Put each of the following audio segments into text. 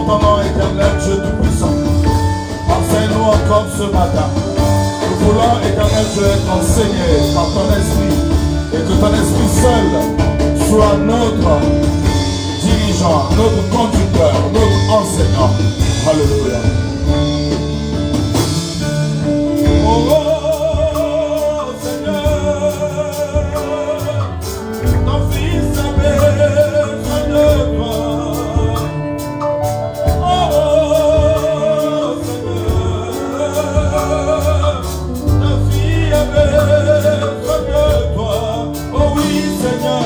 ton nom éternel, Dieu Tout-Puissant. Enseigne-nous encore ce matin. Nous voulons, éternel Dieu, être enseignés par ton esprit. Et que ton esprit seul soit notre dirigeant, notre conducteur, notre enseignant. Alléluia. Oh, Seigneur, ton Fils a besoin de toi. Oh, Seigneur, ta fille a besoin de toi. Oh oui, Seigneur.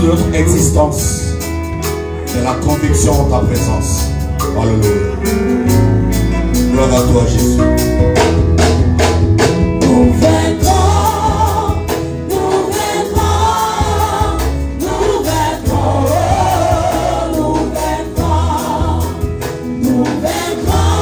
Notre existence, c'est la conviction de ta présence. Alléluia. Gloire à toi, Jésus. Nous vaincrons, nous vaincrons, nous vaincrons, nous vaincrons, nous vaincrons.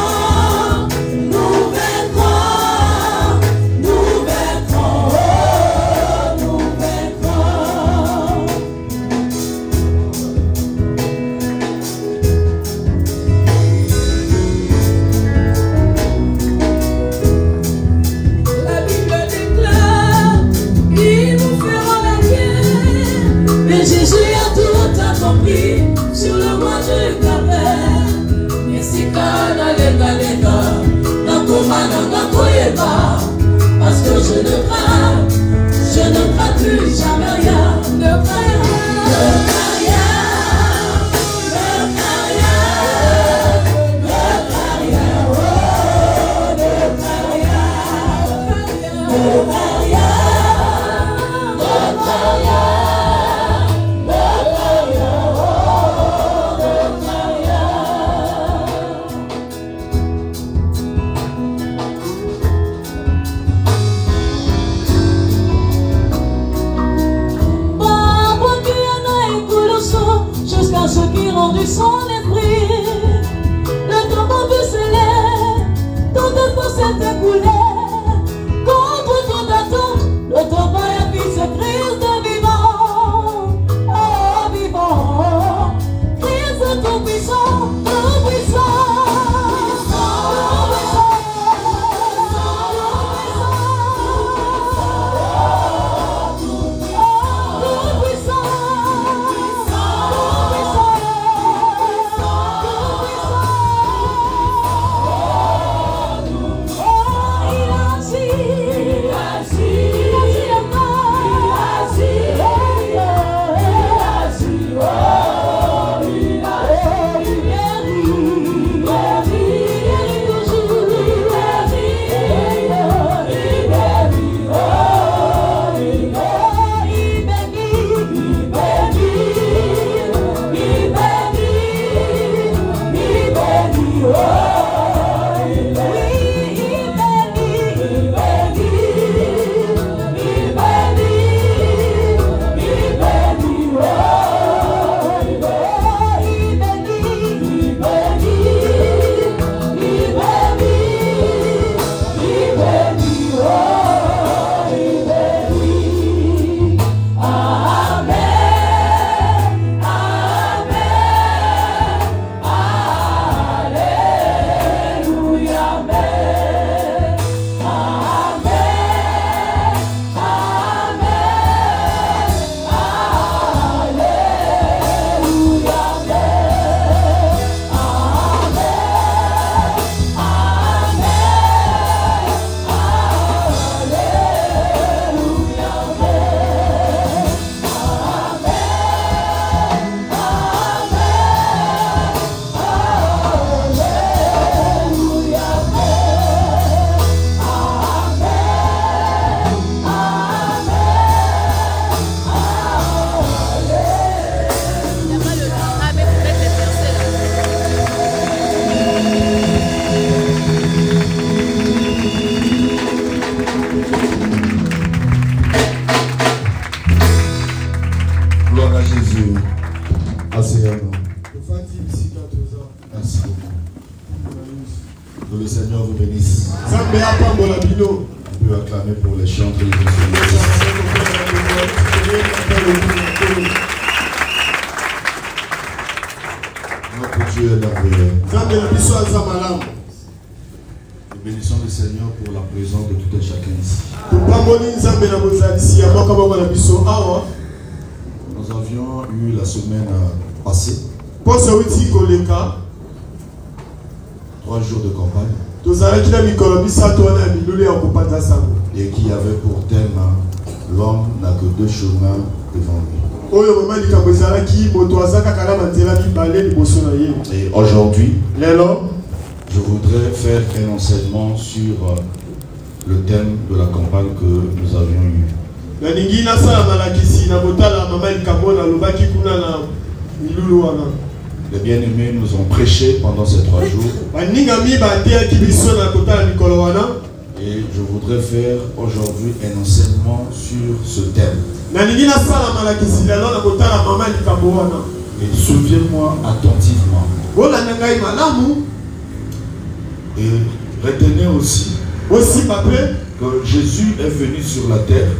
Que le Seigneur vous bénisse. On peut acclamer pour les chants que nous Notre Dieu est merveilleux. Nous bénissons le Seigneur pour la présence de tout et chacun ici. Nous avions eu la semaine passée 3 jours de campagne et qui avait pour thème l'homme n'a que 2 chemins devant lui. Et aujourd'hui, je voudrais faire un enseignement sur le thème de la campagne que nous avions eu. Les bien-aimés nous ont prêché pendant ces 3 jours. Et je voudrais faire aujourd'hui un enseignement sur ce thème. Et souviens-moi attentivement. Et retenez aussi que Jésus est venu sur la terre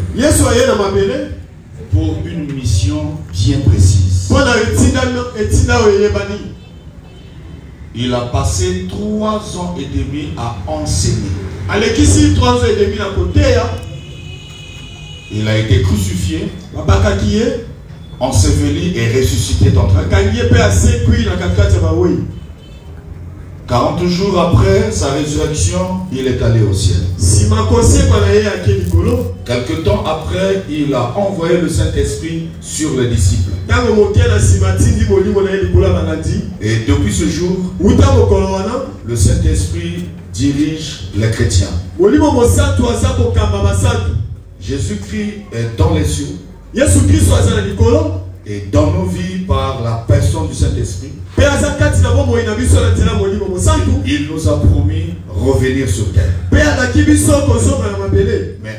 pour une mission bien précise. Il a passé 3 ans et demi à enseigner. Il a été crucifié, enseveli et ressuscité d'entre eux. 40 jours après sa résurrection, il est allé au ciel. Quelque temps après, il a envoyé le Saint-Esprit sur les disciples. Et depuis ce jour, le Saint-Esprit dirige les chrétiens. Jésus-Christ est dans les cieux. Et dans nos vies, par la personne du Saint-Esprit, il nous a promis revenir sur terre. Mais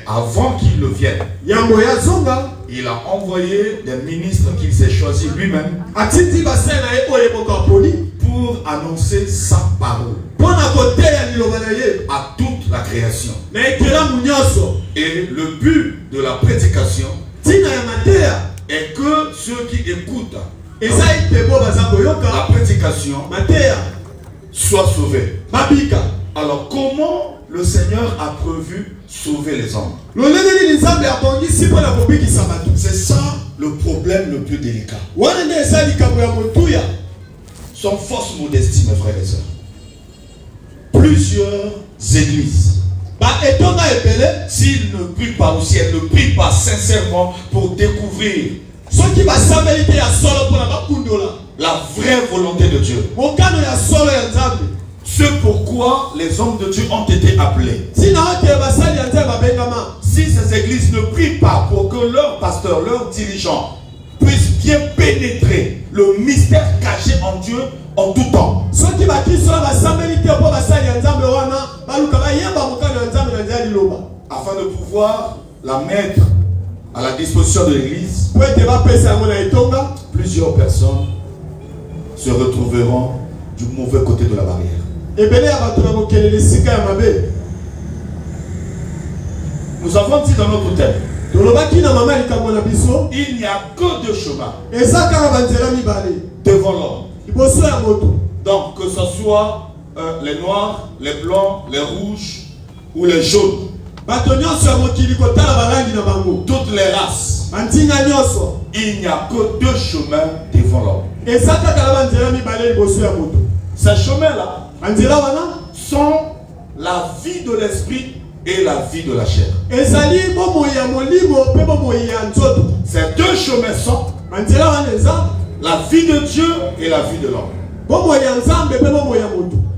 avant qu'il ne vienne, il a envoyé des ministres qu'il s'est choisi lui-même pour annoncer sa parole à toute la création. Et le but de la prédication est que ceux qui écoutent la prédication soient sauvés. Alors comment le Seigneur a prévu sauver les hommes? C'est ça le problème le plus délicat. Sans fausse modestie, mes frères et sœurs. Plusieurs églises, s'ils ne prient pas ou si elles ne prient pas sincèrement pour découvrir la vraie volonté de Dieu, ce pourquoi les hommes de Dieu ont été appelés. Si ces églises ne prient pas pour que leurs pasteurs, leurs dirigeants puissent bien pénétrer le mystère caché en Dieu en tout temps, afin de pouvoir la mettre à la disposition de l'église, plusieurs personnes se retrouveront du mauvais côté de la barrière. Nous avons dit dans notre thème, il n'y a que 2 chemins devant l'homme. Donc que ce soit les noirs, les blancs, les rouges ou les jaunes, toutes les races, il n'y a que 2 chemins devant l'homme. Ces chemins-là sont la vie de l'esprit et la vie de la chair. Ces 2 chemins sont la vie de Dieu et la vie de l'homme.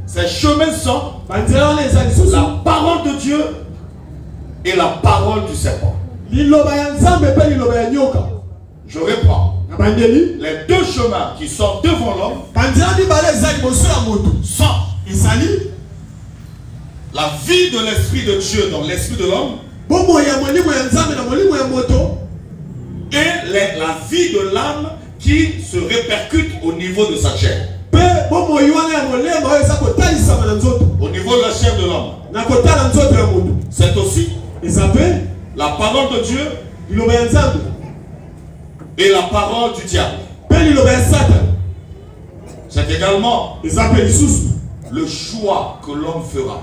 Ces chemins sont la parole de Dieu et la parole du serpent. Je reprends. Les 2 chemins qui sont devant l'homme sont la vie de l'esprit de Dieu dans l'esprit de l'homme et la vie de l'âme qui se répercute au niveau de sa chair. Au niveau de la C'est aussi la parole de Dieu et la parole du diable. C'est également le choix que l'homme fera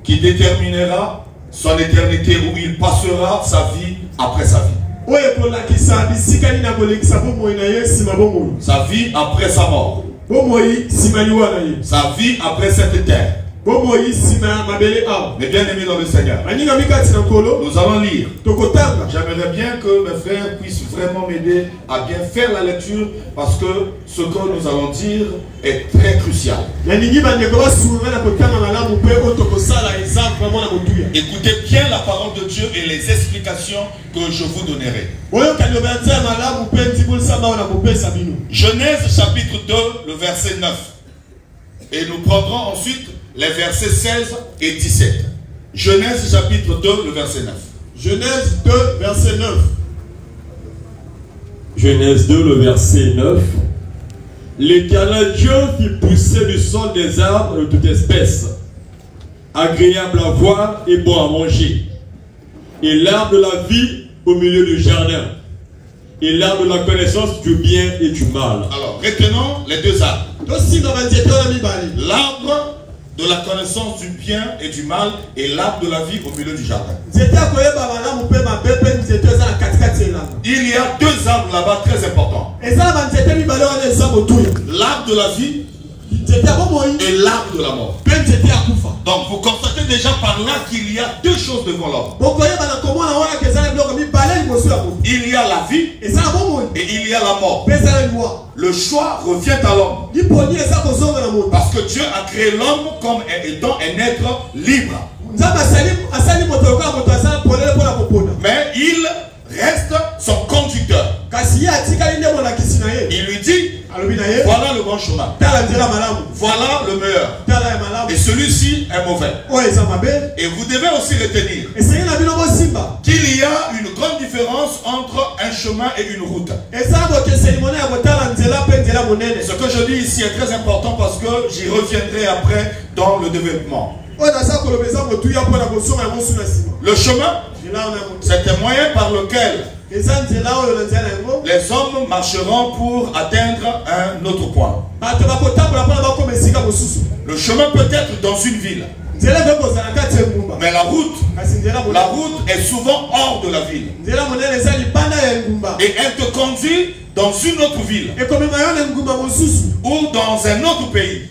qui déterminera son éternité, où il passera sa vie après sa vie. Sa vie après sa mort. Sa vie après cette terre. Mais bien aimé dans le Seigneur, nous allons lire. J'aimerais bien que mes frères puissent vraiment m'aider à bien faire la lecture, parce que ce que nous allons dire est très crucial. Écoutez bien la parole de Dieu et les explications que je vous donnerai. Genèse chapitre 2, le verset 9. Et nous prendrons ensuite les versets 16 et 17. Genèse chapitre 2, le verset 9. Genèse 2, verset 9. Genèse 2, le verset 9. L'Éternel Dieu fit pousser du sol des arbres de toute espèce, agréable à voir et bon à manger, et l'arbre de la vie au milieu du jardin, et l'arbre de la connaissance du bien et du mal. Alors, retenons les deux arbres. L'arbre de la connaissance du bien et du mal et l'arbre de la vie au milieu du jardin. Il y a deux arbres là-bas très importants. L'arbre de la vie et l'arbre de la mort. Donc vous constatez déjà par là qu'il y a deux choses devant l'homme. Il y a la vie et il y a la mort. Le choix revient à l'homme, parce que Dieu a créé l'homme comme étant un être libre. Mais il reste son conducteur. Il lui dit, voilà le bon chemin, voilà le meilleur, et celui-ci est mauvais. Et vous devez aussi retenir qu'il y a une grande différence entre un chemin et une route. Ce que je dis ici est très important, parce que j'y reviendrai après dans le développement. Le chemin, c'est un moyen par lequel les hommes marcheront pour atteindre un autre point. Le chemin peut être dans une ville, mais la route est souvent hors de la ville, et elle te conduit dans une autre ville ou dans un autre pays.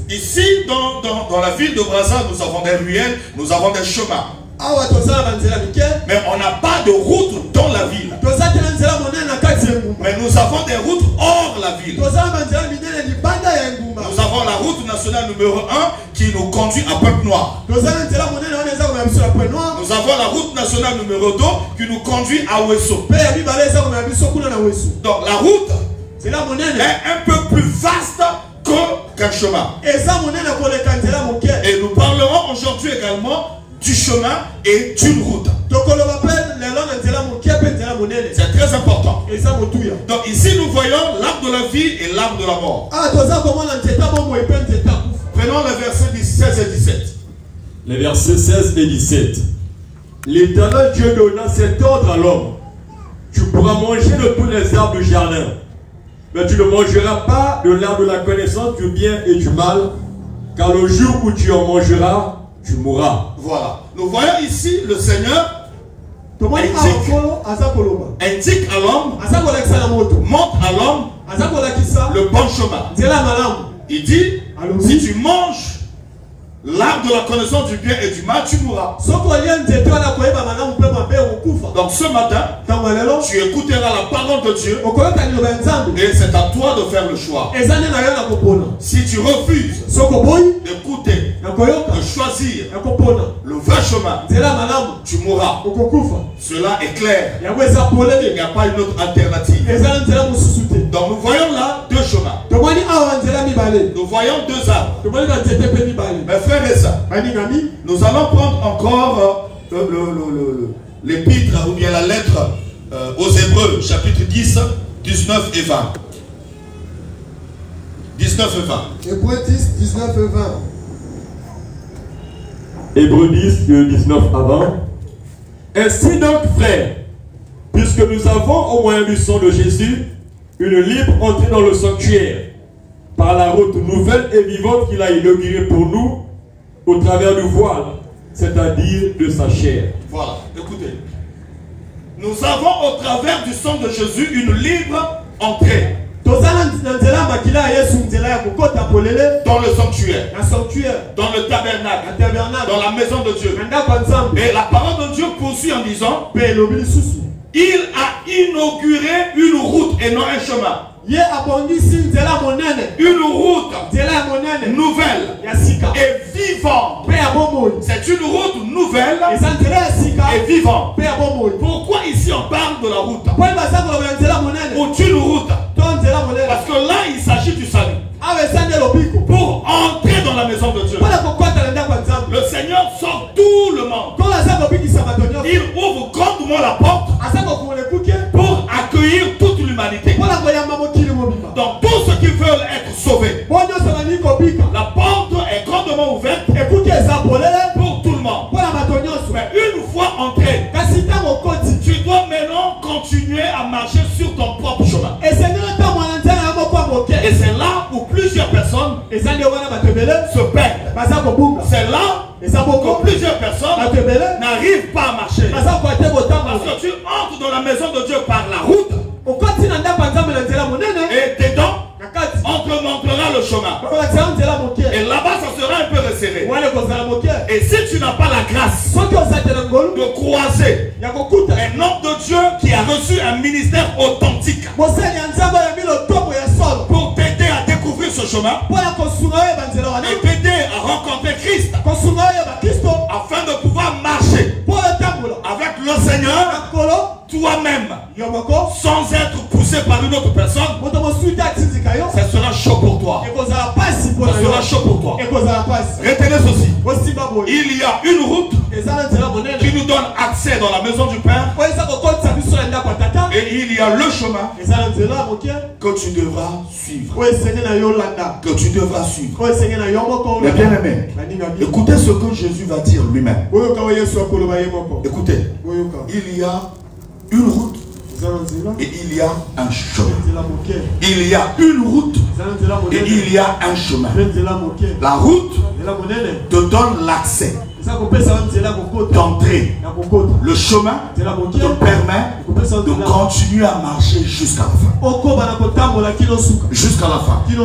Ici, dans la ville de Brazza, nous avons des ruelles, nous avons des chemins. Mais on n'a pas de route dans la ville. Mais nous avons des routes hors la ville. Nous avons la route nationale numéro 1 qui nous conduit à Pointe-Noire. Nous avons la route nationale numéro 2 qui nous conduit à Ouesso. Donc la route est un peu plus vaste qu'un chemin. Et nous parlerons aujourd'hui également du chemin et d'une route. C'est très important. Donc ici nous voyons l'arbre de la vie et l'arbre de la mort. Prenons les versets 16 et 17. Les versets 16 et 17. L'Éternel Dieu donna cet ordre à l'homme: tu pourras manger de tous les arbres du jardin, mais tu ne mangeras pas de l'arbre de la connaissance du bien et du mal, car le jour où tu en mangeras, tu mourras. Voilà. Nous voyons ici le Seigneur indique à l'homme, montre à l'homme le bon chemin. Il dit, si tu manges l'arbre de la connaissance du bien et du mal, tu mourras. Donc ce matin, tu écouteras la parole de Dieu, et c'est à toi de faire le choix. Si tu refuses d'écouter, de choisir le vrai chemin, tu mourras. Cela est clair. Il n'y a pas une autre alternative. Donc nous voyons là deux chemins. Nous voyons deux arbres. Mes frères et sœurs, nous allons prendre encore l'épître ou bien la lettre aux Hébreux, chapitre 10, 19 et 20. 19 19 et 20. Hébreux 10, 19 et 20. Hébreux 10, 19 à 20. Ainsi donc, frères, puisque nous avons au moyen du sang de Jésus une libre entrée dans le sanctuaire, par la route nouvelle et vivante qu'il a inaugurée pour nous, au travers du voile, c'est-à-dire de sa chair. Voilà, écoutez. Nous avons au travers du sang de Jésus une libre entrée dans le sanctuaire, dans le tabernacle, dans la maison de Dieu. Et la parole de Dieu poursuit en disant, il a inauguré une route et non un chemin. Une route nouvelle et vivante. C'est une route nouvelle et vivante. Pourquoi ici on parle de la route? Ou une route? Parce que là il s'agit du salut. Pour entrer dans la maison de Dieu, le Seigneur sort tout le monde. Il ouvre grandement la porte pour accueillir toute l'humanité. Donc tous ceux qui veulent être sauvés, la porte est grandement ouverte pour tout le monde. Mais une fois entré, tu dois maintenant continuer à marcher sur ton propre chemin. Et c'est là où plusieurs personnes se perdent. C'est là que plusieurs personnes n'arrivent pas à marcher. Parce que tu entres dans la maison de Dieu par la route. Et dedans, on te montrera le chemin. Et là-bas, ça sera un peu resserré. Et si tu n'as pas la grâce de croiser un homme de Dieu qui a reçu un ministère authentique pour t'aider à découvrir ce chemin et t'aider à rencontrer Christ afin de pouvoir marcher avec le Seigneur toi-même sans être poussé par une autre personne, ça sera chaud pour toi. Ça sera chaud pour toi. Retenez ceci. Il y a une route qui nous donne accès dans la maison du Père. Et il y a le chemin que tu devras suivre. Que tu devras suivre. Mais bien aimé, écoutez ce que Jésus va dire lui-même. Écoutez, il y a une route et il y a un chemin. Il y a une route et il y a un chemin. La route te donne l'accès d'entrer. Le chemin te permet de continuer à marcher jusqu'à la fin. Jusqu'à la fin. Tu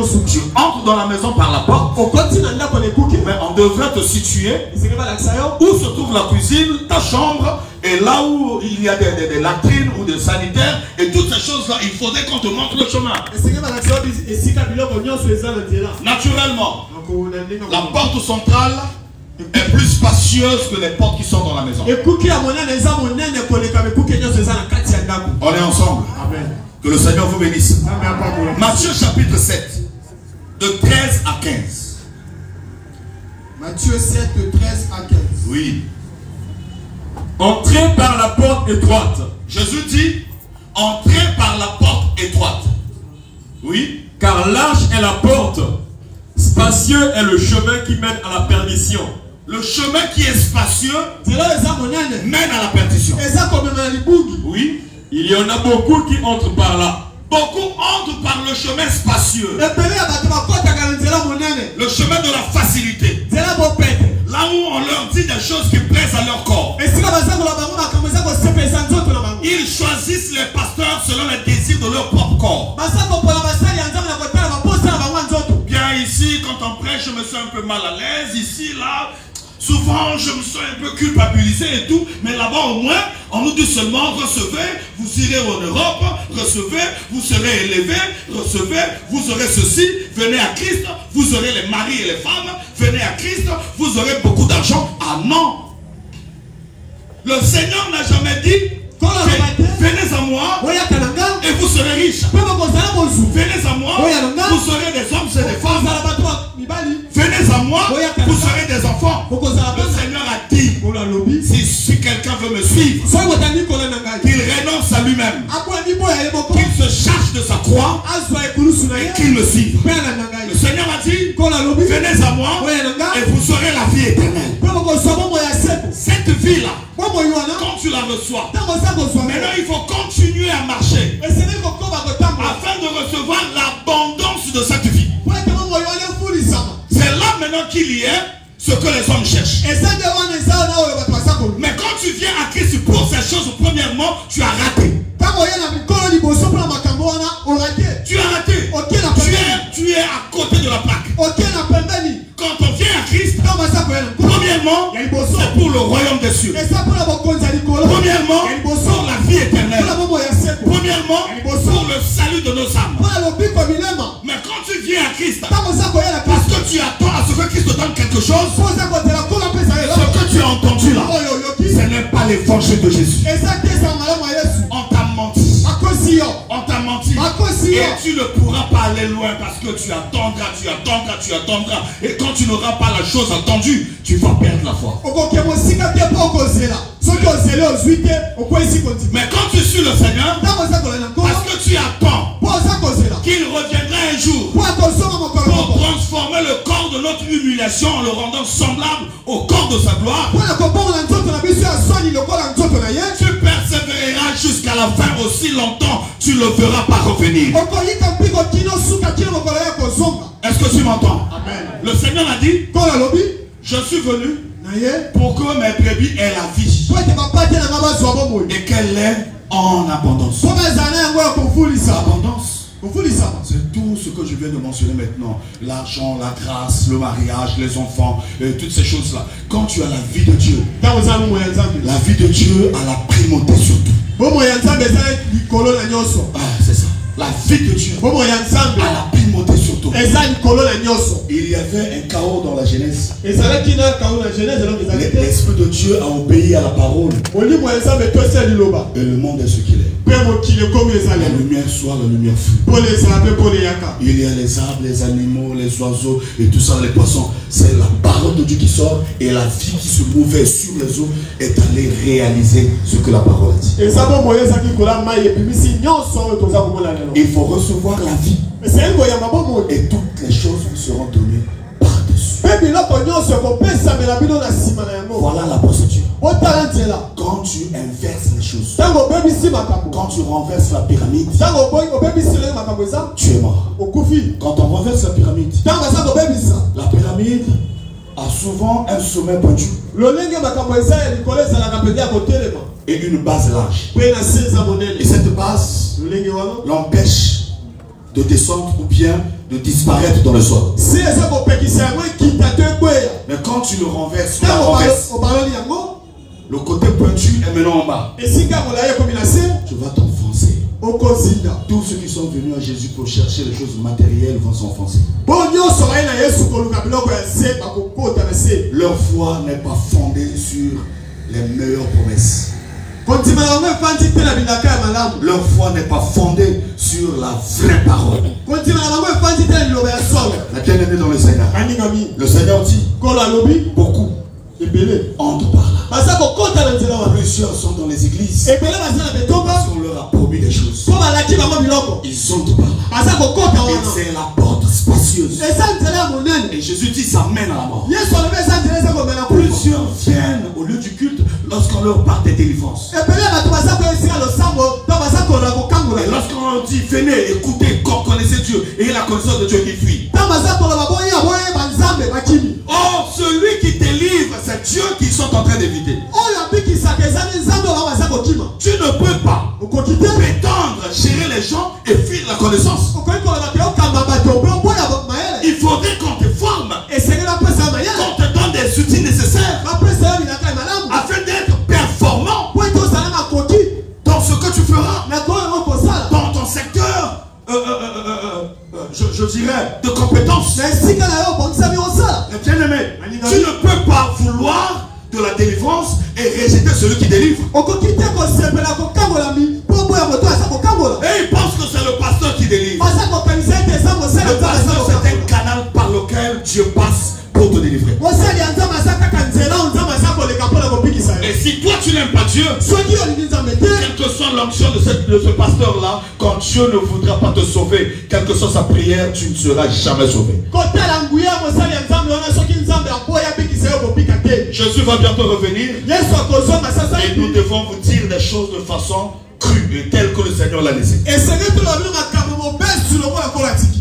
entres dans la maison par la porte, mais on devrait te situer où se trouve la cuisine, ta chambre, et là où il y a des latrines ou des sanitaires, et toutes ces choses-là, il faudrait qu'on te montre le chemin. Naturellement, la porte centrale est plus spacieuse que les portes qui sont dans la maison. On est ensemble. Amen. Que le Seigneur vous bénisse. Matthieu chapitre 7, de 13 à 15. Matthieu 7, de 13 à 15. Oui. Entrez par la porte étroite. Jésus dit, entrez par la porte étroite. Oui. Car large est la porte, spacieux est le chemin qui mène à la perdition. Le chemin qui est spacieux mène à la perdition. Oui. Il y en a beaucoup qui entrent par là. Beaucoup entrent par le chemin spacieux. Le chemin de la facilité. Là où on leur dit des choses qui plaisent à leur corps. Ils choisissent les pasteurs selon les désirs de leur propre corps. Bien ici, quand on prêche, je me sens un peu mal à l'aise. Ici, là, souvent, je me sens un peu culpabilisé et tout. Mais là-bas, au moins, on nous dit seulement, recevez, vous irez en Europe, recevez, vous serez élevés, recevez, vous aurez ceci, venez à Christ, vous aurez les maris et les femmes, venez à Christ, vous aurez beaucoup d'argent. Ah non! Le Seigneur n'a jamais dit, venez à moi et vous serez riches. Venez à moi, vous serez des hommes et des femmes. Venez à moi, vous serez des enfants. Le Seigneur a dit, si quelqu'un veut me suivre, qu'il renonce à lui-même, qu'il se charge de sa croix et qu'il me suive. Le éternelle. Cette vie-là, quand tu la reçois, maintenant il faut continuer à marcher afin de recevoir l'abondance de cette vie. C'est là maintenant qu'il y a ce que les hommes cherchent. Mais quand tu viens à Christ pour ces choses, premièrement, tu as raté. Tu as raté. Tu es à côté de la plaque. Quand on vient à Christ, premièrement, c'est pour le royaume des cieux. Premièrement, pour la vie éternelle. Premièrement, pour le salut de nos âmes. Mais quand tu viens à Christ, parce que tu attends à ce que Christ te donne quelque chose, ce que tu as entendu là, ce n'est pas l'évangile de Jésus. On t'a menti. On t'a menti. Et tu ne pourras pas aller loin parce que tu attendras. Et quand tu n'auras pas la chose entendue, tu vas perdre la foi. Mais quand tu suis le Seigneur, parce que tu attends qu'il reviendra un jour pour transformer le corps de notre humiliation en le rendant semblable au corps de sa gloire, tu persévéreras jusqu'à la fin. Aussi longtemps tu ne le verras pas revenir. Est-ce que tu m'entends? Le Seigneur a dit, je suis venu pour que mes brebis aient la vie et qu'elle est en abondance. Abondance. C'est tout ce que je viens de mentionner maintenant. L'argent, la grâce, le mariage, les enfants, toutes ces choses-là. Quand tu as la vie de Dieu, la vie de Dieu a la primauté sur tout. C'est ça. La vie de Dieu a la primauté sur tout. Il y avait un chaos dans la Genèse. L'Esprit de Dieu a obéi à la parole. Et le monde est ce qu'il est. La lumière soit, la lumière fut. Il y a les arbres, les animaux, les oiseaux et tout ça, les poissons. C'est la parole de Dieu qui sort et la vie qui se mouvait sur les eaux est allée réaliser ce que la parole a dit. Il faut recevoir la vie et toutes les choses vous seront données par-dessus. Voilà la procédure. Quand tu inverses les choses, quand tu renverses la pyramide, tu es mort. Quand on renverse la pyramide a souvent un sommet pointu et une base large. Et cette base l'empêche de descendre ou bien de disparaître dans le sol. Mais quand tu le renverses, le côté pointu est maintenant en bas. Tu vas t'enfoncer. Tous ceux qui sont venus à Jésus pour chercher les choses matérielles vont s'enfoncer. Leur foi n'est pas fondée sur les meilleures promesses. Leur foi n'est pas fondée sur la vraie parole. La bien-aimée dans le Seigneur. Le Seigneur dit, beaucoup entrent par là. Plusieurs sont dans les églises parce qu'on leur a promis des choses. Ils entrent par là. Et c'est la porte spacieuse. Et Jésus dit, ça mène à la mort. Plusieurs viennent au lieu du culte lorsqu'on leur parle des délivrances. Et lorsqu'on leur dit, venez, écoutez, connaissez Dieu et la connaissance de Dieu qui fuit. Oh, celui qui délivre, c'est Dieu qu'ils sont en train d'éviter. Tu ne peux pas prétendre gérer les gens et fuir la connaissance. Il faudrait qu'on te forme, qu'on te donne des outils nécessaires afin d'être performant dans ce que tu feras, dans ton secteur, je dirais, de compétences. Bien-aimé, tu ne peux pas vouloir de la délivrance et rejeter celui qui délivre. Et il pense que c'est le pasteur qui délivre. Le pasteur, c'est un canal par lequel Dieu passe pour te délivrer. Et si toi tu n'aimes pas Dieu, quelle que soit l'onction de ce pasteur-là, quand Dieu ne voudra pas te sauver, quelle que soit sa prière, tu ne seras jamais sauvé. Jésus va bientôt revenir. Et nous devons vous dire des choses de façon crue et telle que le Seigneur l'a laissé.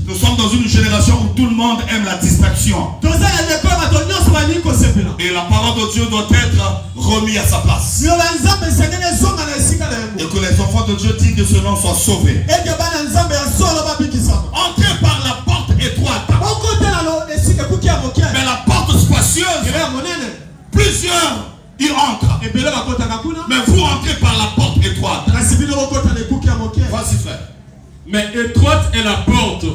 Nous sommes dans une génération où tout le monde aime la distraction. Et la parole de Dieu doit être remise à sa place. Et que les enfants de Dieu disent que ce nom soit sauvé. Entrez par la porte étroite. Mais la porte spacieuse, plusieurs y entrent. Mais vous entrez par la porte étroite. Voici frère. Mais étroite est la porte.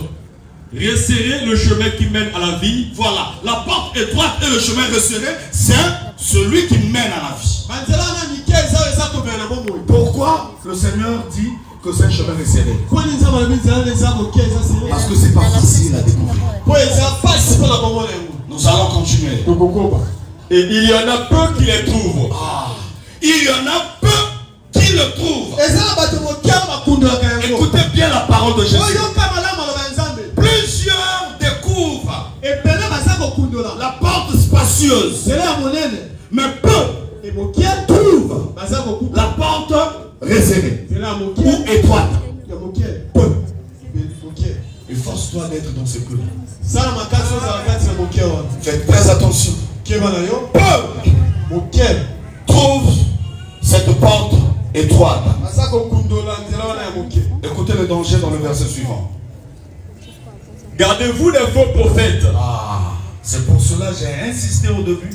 Resserré le chemin qui mène à la vie. Voilà. La porte étroite et le chemin resserré, c'est celui qui mène à la vie. Pourquoi le Seigneur dit que c'est un chemin resserré? Parce que c'est pas facile à découvrir. Nous allons continuer. Et il y en a peu qui les trouvent. Il y en a peu qui le trouvent. Écoutez bien la parole de Jésus. Plusieurs découvrent la porte spacieuse. Mais peu trouvent la porte réservée ou étroite. Peu. Efforce-toi d'être dans ces peu-là. Faites très attention. Peu trouvent cette porte étroite. Écoutez le danger dans le verset suivant. Gardez-vous des faux prophètes. C'est pour cela que j'ai insisté au début.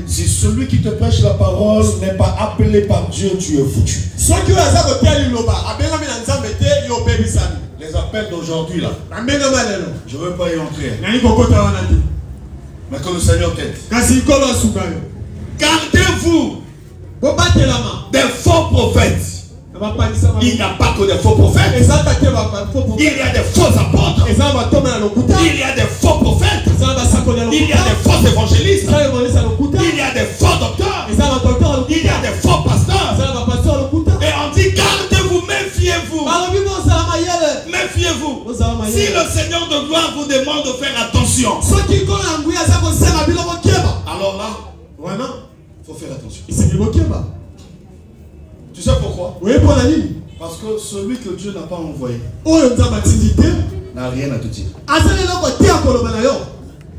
Si celui qui te prêche la parole n'est pas appelé par Dieu, tu es foutu. Les appels d'aujourd'hui là, je ne veux pas y entrer. Mais que le Seigneur t'aide. Gardez-vous des faux prophètes. Il n'y a pas que des faux prophètes. Il y a des faux apôtres. Il y a des faux prophètes. Il y a des faux évangélistes. Il y a des faux docteurs. Il y a des faux pasteurs. Et on dit gardez-vous, méfiez-vous. Méfiez-vous. Si le Seigneur de gloire vous demande de faire attention, alors là, il faut faire attention. Tu sais pourquoi? Parce que celui que Dieu n'a pas envoyé n'a rien à te dire.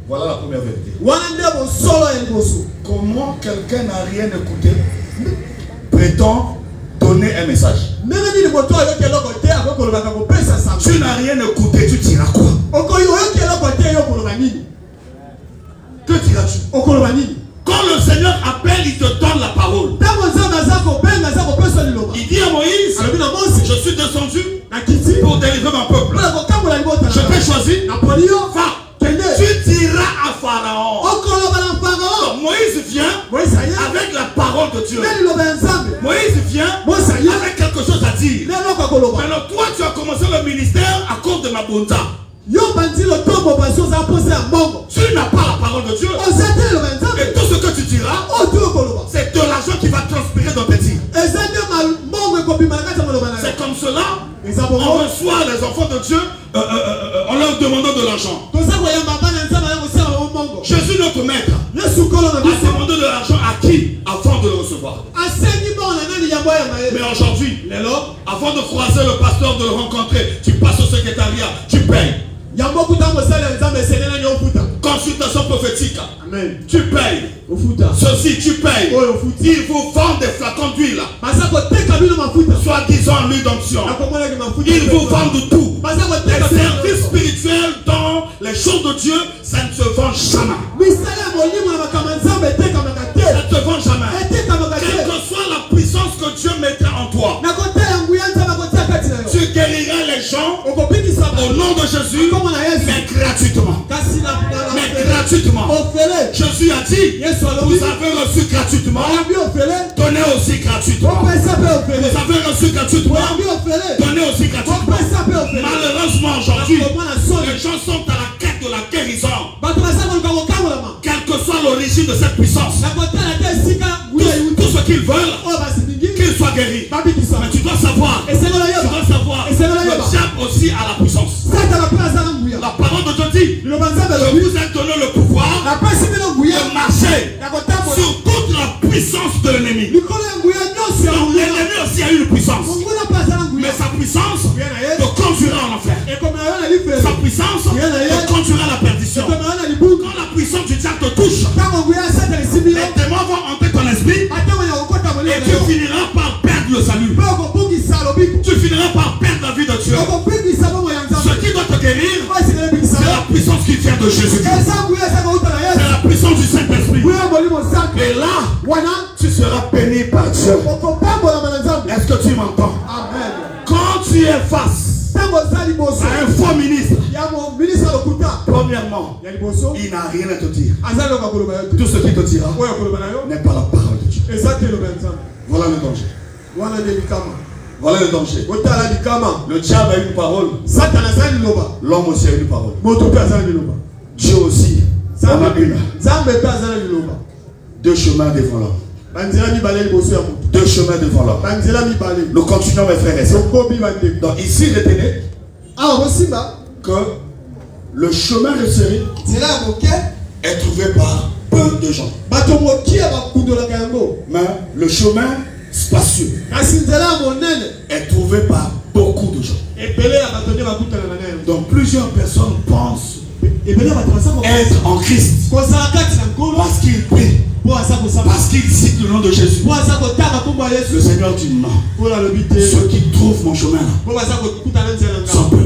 Voilà la première vérité. Comment quelqu'un n'a rien écouté prétend donner un message? Tu n'as rien écouté, tu diras quoi? Que diras-tu? Quand le Seigneur appelle, il te donne la parole. Il dit à Moïse, je suis descendu pour délivrer mon peuple. Je t'ai choisi. Va. Tu diras à Pharaon. Moïse vient avec la parole de Dieu. Moïse vient avec quelque chose à dire. Maintenant, toi, tu as commencé le ministère à cause de ma bonté. Tu n'as pas la parole de Dieu. Et tout ce que tu diras, c'est de l'argent qui va transpirer dans tes dires. C'est comme cela, on reçoit les enfants de Dieu en leur demandant de l'argent. Jésus, notre maître, a demandé de l'argent à qui avant de le recevoir? Mais aujourd'hui, avant de croiser le pasteur, de le rencontrer, tu passes au secrétariat, tu payes. Consultation prophétique. Amen. Tu payes. Ceci, tu payes. Ils vous vendent des flacons d'huile. Soi-disant l'huile d'onction. Ils vous vendent tout. Les services spirituels dans les choses de Dieu, ça ne se vend jamais. Ça ne se vend jamais. Quelle que soit la puissance que Dieu mettra en toi, tu guériras les gens au nom de Jésus, mais gratuitement. Mais gratuitement. Jésus a dit, vous avez reçu gratuitement, donnez aussi gratuitement. Vous avez reçu gratuitement, donnez aussi gratuitement. Malheureusement aujourd'hui, les gens sont à la quête de la guérison. Quelle que soit l'origine de cette puissance, tout ce qu'ils veulent, qu'ils soient guéris. Mais tu dois savoir, le diable aussi a la puissance. La parole de te dit, je vous ai donné le pouvoir de marcher sur toute la puissance de l'ennemi. Donc l'ennemi aussi a eu une puissance. Mais sa puissance te conduira en enfer. Sa puissance te conduira à la perdition. Quand la puissance du diable te touche, les démons vont entrer ton esprit et tu finiras par perdre le salut. Tu finiras par perdre la vie de Dieu. Ce qui doit te guérir, c'est la puissance qui vient de Jésus. C'est la puissance du Saint-Esprit. Et là, tu seras béni par Dieu. Est-ce que tu m'entends? Quand tu es face à un faux ministre, premièrement, il n'a rien à te dire. Tout ce qu'il te dira n'est pas la parole de Dieu. Voilà le danger. Voilà le danger. Le diable a une parole. L'homme aussi a une parole. Dieu aussi en a une. Deux chemins devant l'homme. Deux chemins devant l'homme. Nous continuons, mes frères et sœurs. Donc ici, retenez que le chemin de série est trouvé par peu de gens. Mais le chemin spacieux est trouvé par beaucoup de gens. Donc plusieurs personnes pensent être en Christ parce qu'ils prient, parce qu'ils citent le nom de Jésus. Le Seigneur dit non. Ceux qui trouvent mon chemin sont peu.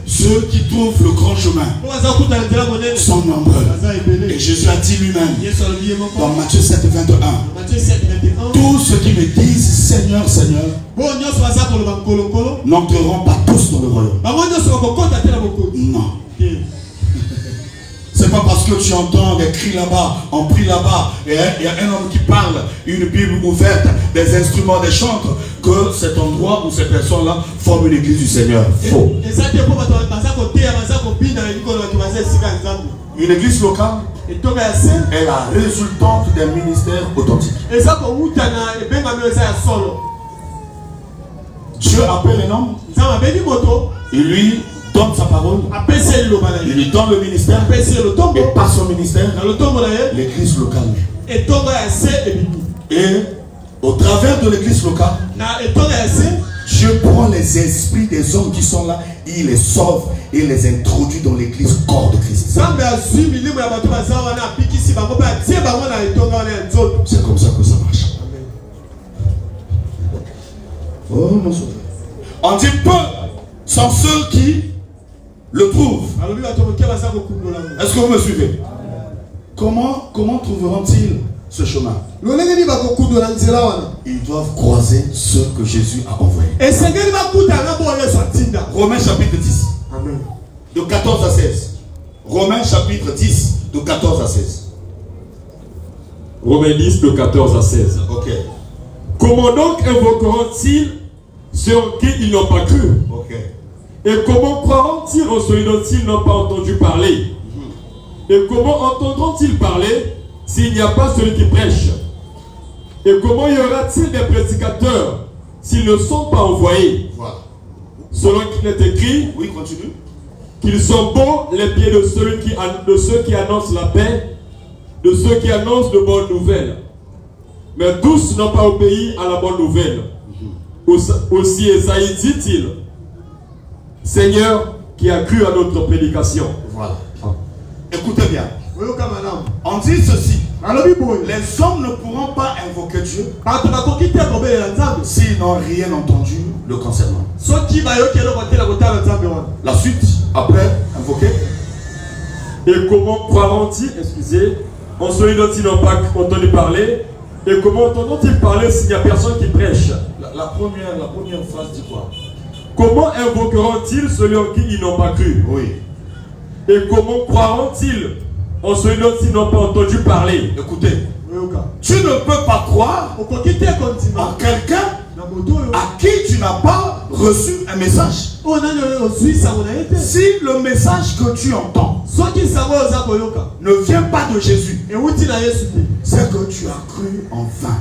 Ceux qui trouvent le grand chemin sont nombreux. Et Jésus a dit lui-même dans Matthieu 7, 21, tous ceux qui me disent Seigneur, Seigneur n'entreront pas tous dans le royaume. Non. C'est pas parce que tu entends des cris là-bas, on prie là-bas, et il y a un homme qui parle, une Bible ouverte, des instruments, des chantres, que cet endroit où ces personnes-là forment une église du Seigneur. Faux. Une église locale est la résultante d'un ministère authentique. Dieu appelle un homme, il lui donne sa parole, il lui donne le ministère, et par son ministère, l'église locale. Et au travers de l'église locale, Dieu prend les esprits des hommes qui sont là, il les sauve et les introduit dans l'église corps de Christ. C'est comme ça que ça marche. Oh mon sauveur. On dit peu sont ceux qui le trouvent. Est-ce que vous me suivez? Comment trouveront-ils ce chemin? Ils doivent croiser ceux que Jésus a envoyés. Romains chapitre 10. Amen. De 14 à 16. Romains chapitre 10 de 14 à 16. Romains 10 de 14 à 16. Ok. Comment donc invoqueront-ils ceux en qui ils n'ont pas cru? Ok. Et comment croiront-ils en celui dont ils n'ont pas entendu parler? Et comment entendront-ils parler s'il n'y a pas celui qui prêche? Et comment y aura-t-il des prédicateurs s'ils ne sont pas envoyés? Voilà. Selon qu'il est écrit, oui, continue, qu'ils sont beaux les pieds de ceux qui annoncent la paix, de ceux qui annoncent de bonnes nouvelles. Mais tous n'ont pas obéi à la bonne nouvelle. Aussi Esaïe dit-il, Seigneur qui a cru à notre prédication. Voilà. Écoutez bien. On dit ceci. Les hommes ne pourront pas invoquer Dieu s'ils n'ont rien entendu le concernant. La suite, après, invoquer. Et comment croiront-ils, en celui dont ils n'ont pas entendu parler? Et comment entendront-ils parler s'il n'y a personne qui prêche? La première phrase dit quoi? Comment invoqueront-ils celui en qui ils n'ont pas cru? Oui. Et comment croiront-ils en celui dont ils n'ont pas entendu parler? Écoutez, tu ne peux pas croire en quelqu'un à qui tu n'as pas reçu un message. Si le message que tu entends ne vient pas de Jésus, c'est que tu as cru en vain.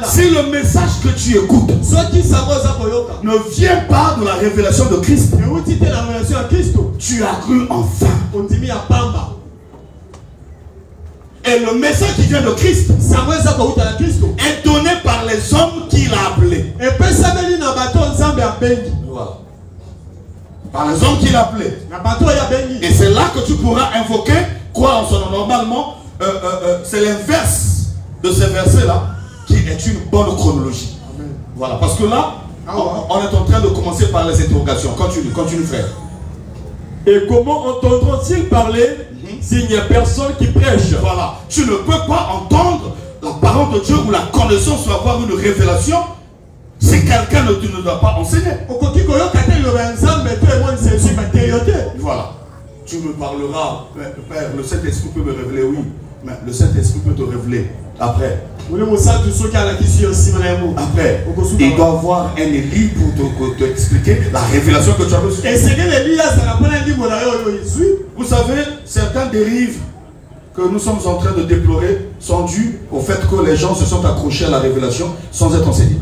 Si le message que tu écoutes ne vient pas de la révélation de Christ, tu as cru enfin. Et le message qui vient de Christ est donné par les hommes qu'il a appelés. Voilà. Par les hommes qu'il a appelés. Et c'est là que tu pourras invoquer quoi en son nom. Normalement, c'est l'inverse de ces versets-là qui est une bonne chronologie. Amen. Voilà, parce que là, on est en train de commencer par les interrogations. Continue frère. Et comment entendront-ils parler s'il n'y a personne qui prêche? Voilà, tu ne peux pas entendre la parole de Dieu ou la connaissance ou avoir une révélation si quelqu'un ne te doit pas enseigner. Voilà, tu me parleras, Père, le Saint-Esprit peut me révéler, oui, mais le Saint-Esprit peut te révéler après. Après, il doit avoir un Élie pour t'expliquer la révélation que tu as reçue. Vous savez, certaines dérives que nous sommes en train de déplorer sont dues au fait que les gens se sont accrochés à la révélation sans être enseignés.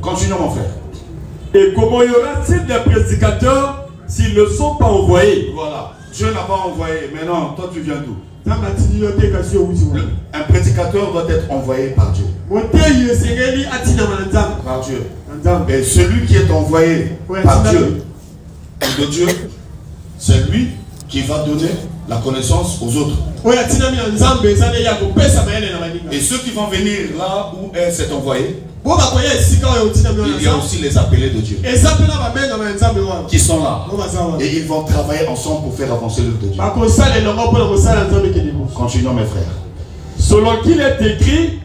Continuons mon frère. Et comment y aura-t-il des prédicateurs s'ils ne sont pas envoyés? Voilà. Dieu n'a pas envoyé. Mais non, toi tu viens d'où? Un prédicateur doit être envoyé par Dieu. Par Dieu. Et celui qui est envoyé par Dieu, de Dieu, c'est lui qui va donner la connaissance aux autres. Et ceux qui vont venir là où elle s'est envoyée, il y a aussi les appelés de Dieu qui sont là. Et ils vont travailler ensemble pour faire avancer l'œuvre de Dieu. Continuons mes frères. Selon qu'il est écrit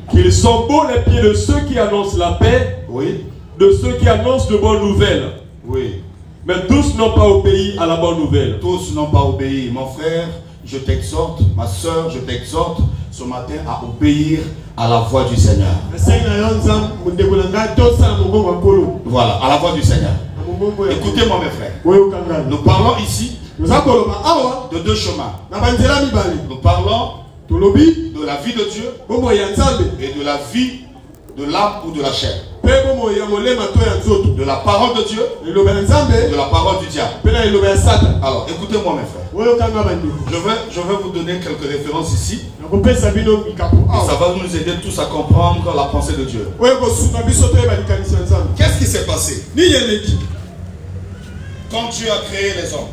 qu'ils sont beaux les pieds de ceux qui annoncent la paix, oui, de ceux qui annoncent de bonnes nouvelles. Oui. Mais tous n'ont pas obéi à la bonne nouvelle. Tous n'ont pas obéi. Mon frère, je t'exhorte, ma soeur, je t'exhorte ce matin à obéir à la voix du Seigneur. Voilà, à la voix du Seigneur. Écoutez-moi mes frères. Nous parlons ici de deux chemins. Nous parlons de la vie de Dieu et de la vie de l'âme ou de la chair. De la parole de Dieu et de la parole du diable. Alors écoutez-moi mes frères. Je vais vous donner quelques références ici. Ça va nous aider tous à comprendre la pensée de Dieu. Qu'est-ce qui s'est passé quand Dieu a créé les hommes?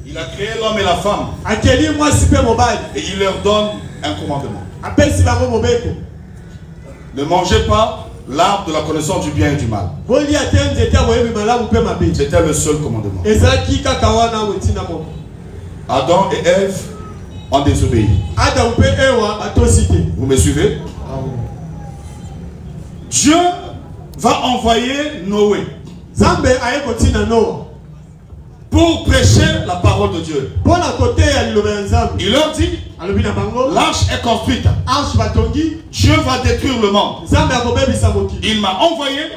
Il a créé l'homme et la femme. Et il leur donne un commandement. Ne mangez pas l'arbre de la connaissance du bien et du mal. C'était le seul commandement. Adam et Ève ont désobéi. Vous me suivez? Dieu va envoyer Noé pour prêcher la parole de Dieu. Il leur dit, l'arche est construite. Dieu va détruire le monde. Il m'a envoyé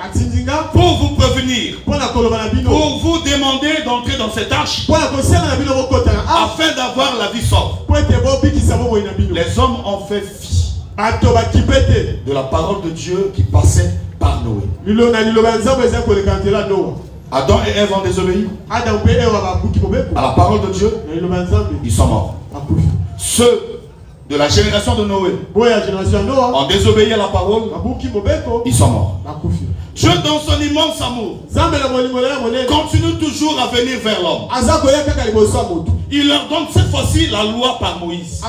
pour vous prévenir, pour vous demander d'entrer dans cette arche afin d'avoir la vie sauve. Les hommes ont fait fi de la parole de Dieu qui passait par Noé. Adam et Ève ont désobéi à la parole de Dieu. Ils sont morts. Ceux de la génération de Noé ont désobéi à la parole. Ils sont morts. Dieu dans son immense amour continue toujours à venir vers l'homme. Il leur donne cette fois-ci la loi par Moïse.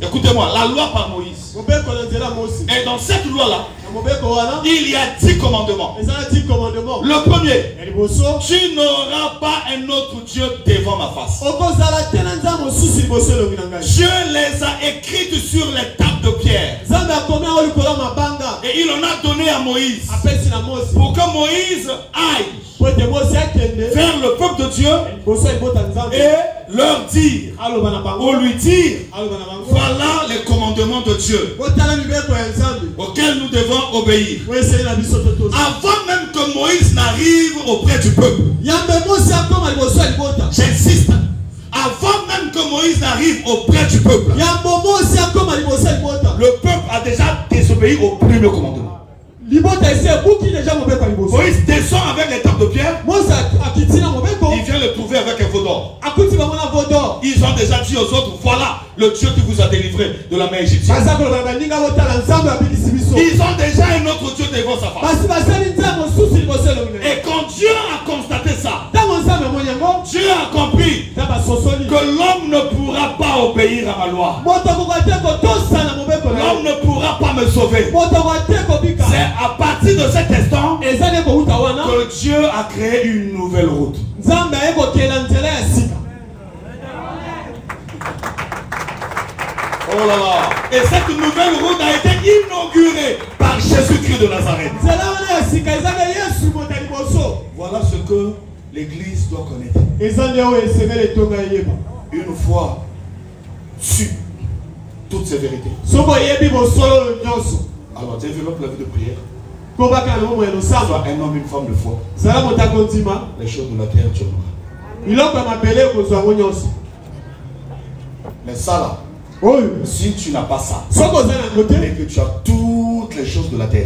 Écoutez-moi, la loi par Moïse. Et dans cette loi-là, il y a 10 commandements. Le premier, tu n'auras pas un autre Dieu devant ma face. Dieu les a écrites sur les tables de pierre. Et il en a donné à Moïse pour que Moïse aille vers le peuple de Dieu et leur dire ou lui dire, voilà les commandements de Dieu auxquels nous devons obéir. Avant même que Moïse n'arrive auprès du peuple, j'insiste, avant même que Moïse n'arrive auprès du peuple, le peuple a déjà désobéi au premier commandement. Moïse descend avec les tables de pierre. Il vient le trouver avec un veau d'or. Ils ont déjà dit aux autres, voilà le Dieu qui vous a délivré de la main égyptienne. Ils ont déjà un autre Dieu devant sa face. Et quand Dieu a constaté ça, Dieu a compris que l'homme ne pourra pas obéir à ma loi. L'homme ne pourra pas me sauver. C'est à partir de cet instant que Dieu a créé une nouvelle route. Oh là là. Et cette nouvelle route a été inaugurée par Jésus-Christ de Nazareth. Voilà ce que l'Église doit connaître. Une fois su toutes ces vérités, alors développe la vie de prière. Sois un homme, une femme de foi. Les choses de la terre, tu auras. Mais ça là, si tu n'as pas ça, et que tu as toutes les choses de la terre,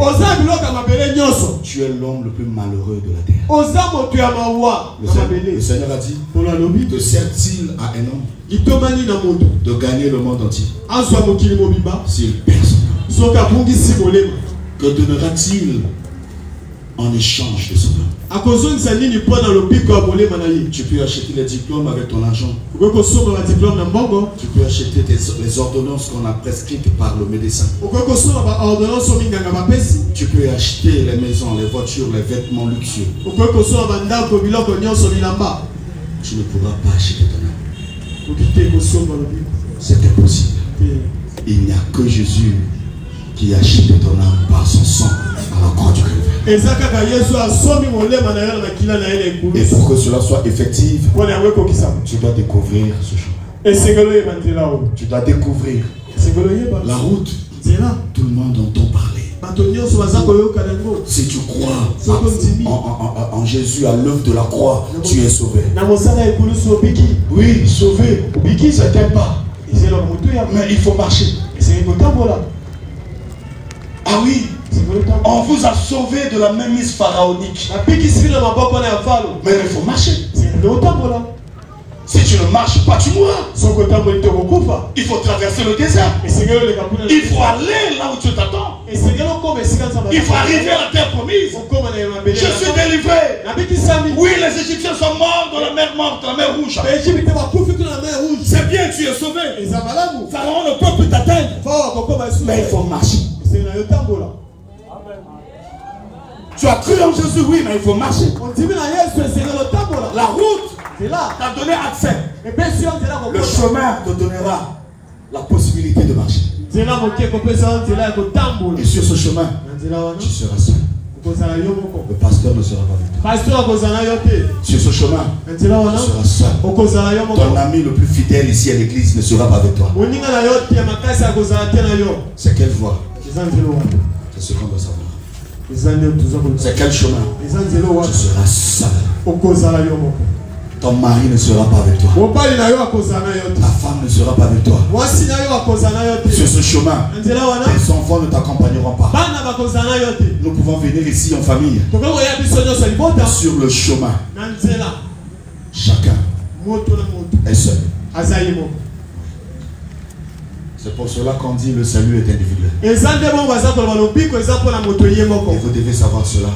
tu es l'homme le plus malheureux de la terre. Le Seigneur a dit, te sert-il à un homme de gagner le monde entier s'il perd son âme? Que donnera-t-il en échange de son âme? Tu peux acheter les diplômes avec ton argent. Tu peux acheter les ordonnances qu'on a prescrites par le médecin. Tu peux acheter les maisons, les voitures, les vêtements luxueux. Tu ne pourras pas acheter ton âme. C'est impossible. Il n'y a que Jésus qui a acheté ton âme par son sang à la croix du Calvaire. Et pour que cela soit effectif, tu dois découvrir ce chemin. Tu dois découvrir la route. Tout le monde entend parler. Si tu crois en Jésus, à l'œuvre de la croix, tu es sauvé. Oui, sauvé. C'est pas. Mais il faut marcher. Ah oui, on vous a sauvé de la mainmise pharaonique. Mais il faut marcher. Si tu ne marches pas, tu mourras. Il faut traverser le désert. Il faut aller là où tu t'attends. Il faut arriver à la terre promise. Je suis délivré. Oui, les Égyptiens sont morts dans la mer morte, la mer rouge. C'est bien, tu es sauvé. Pharaon ne peut plus t'atteindre. Mais il faut marcher. Tu as cru en Jésus, oui, mais il faut marcher. La route t'a donné accès. Le chemin te donnera la possibilité de marcher. Et sur ce chemin, tu seras seul. Le pasteur ne sera pas avec toi. Sur ce chemin, tu seras seul. Ton ami le plus fidèle ici à l'église ne sera pas avec toi. C'est quelle voie? C'est ce qu'on doit savoir. C'est quel chemin? Tu seras seul. Ton mari ne sera pas avec toi. Ta femme ne sera pas avec toi. Sur ce chemin, tes enfants ne t'accompagneront pas. Nous pouvons venir ici en famille. Sur le chemin, chacun est seul. C'est pour cela qu'on dit le salut est individuel. Et vous devez savoir cela.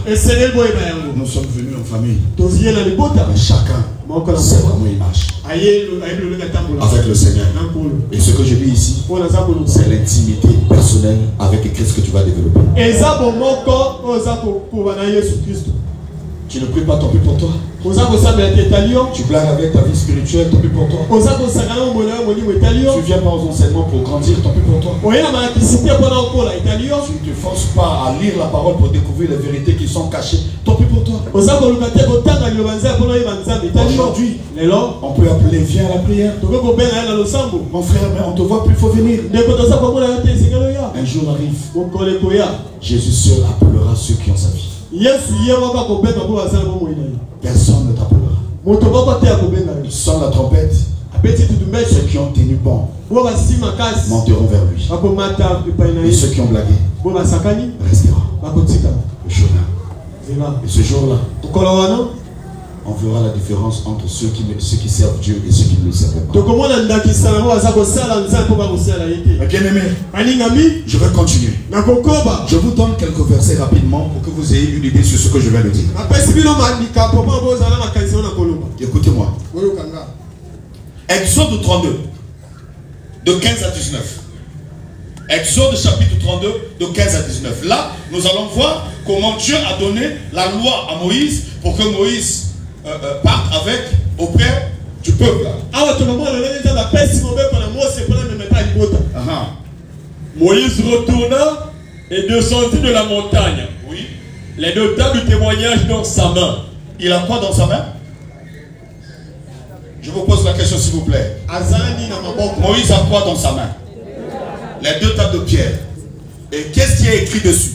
Nous sommes venus en famille. Mais chacun sait comment il marche avec le Seigneur. Et ce que je dis ici, c'est l'intimité personnelle avec Christ que tu vas développer. Tu ne pries pas, tant pis pour toi. Tu blagues avec ta vie spirituelle, tant pis pour toi. Tu viens pas aux enseignements pour grandir, tant pis pour toi. Tu ne te forces pas à lire la parole pour découvrir les vérités qui sont cachées, tant pis plus pour toi. Aujourd'hui, on peut appeler, viens à la prière. Mon frère, mais on te voit plus, il faut venir. Un jour arrive, Jésus seul appellera ceux qui ont sa vie. Personne ne t'appellera. Il sonne la trompette. Ceux qui ont tenu bon monteront vers lui. Et ceux qui ont blagué resteront. Le jour-là. Et ce jour-là, on verra la différence entre ceux qui servent Dieu et ceux qui ne le servent pas. Mais bien aimé, je vais continuer. Je vous donne quelques versets rapidement pour que vous ayez une idée sur ce que je viens de dire. Écoutez-moi. Exode 32, de 15 à 19. Exode chapitre 32, de 15 à 19. Là, nous allons voir comment Dieu a donné la loi à Moïse pour que Moïse parte auprès du peuple. Moïse retourna et descendit de la montagne. Oui. Les deux tables du témoignage dans sa main. Il a quoi dans sa main? Je vous pose la question s'il vous plaît. Moïse a quoi dans sa main? Les deux tables de pierre. Et qu'est-ce qui est écrit dessus?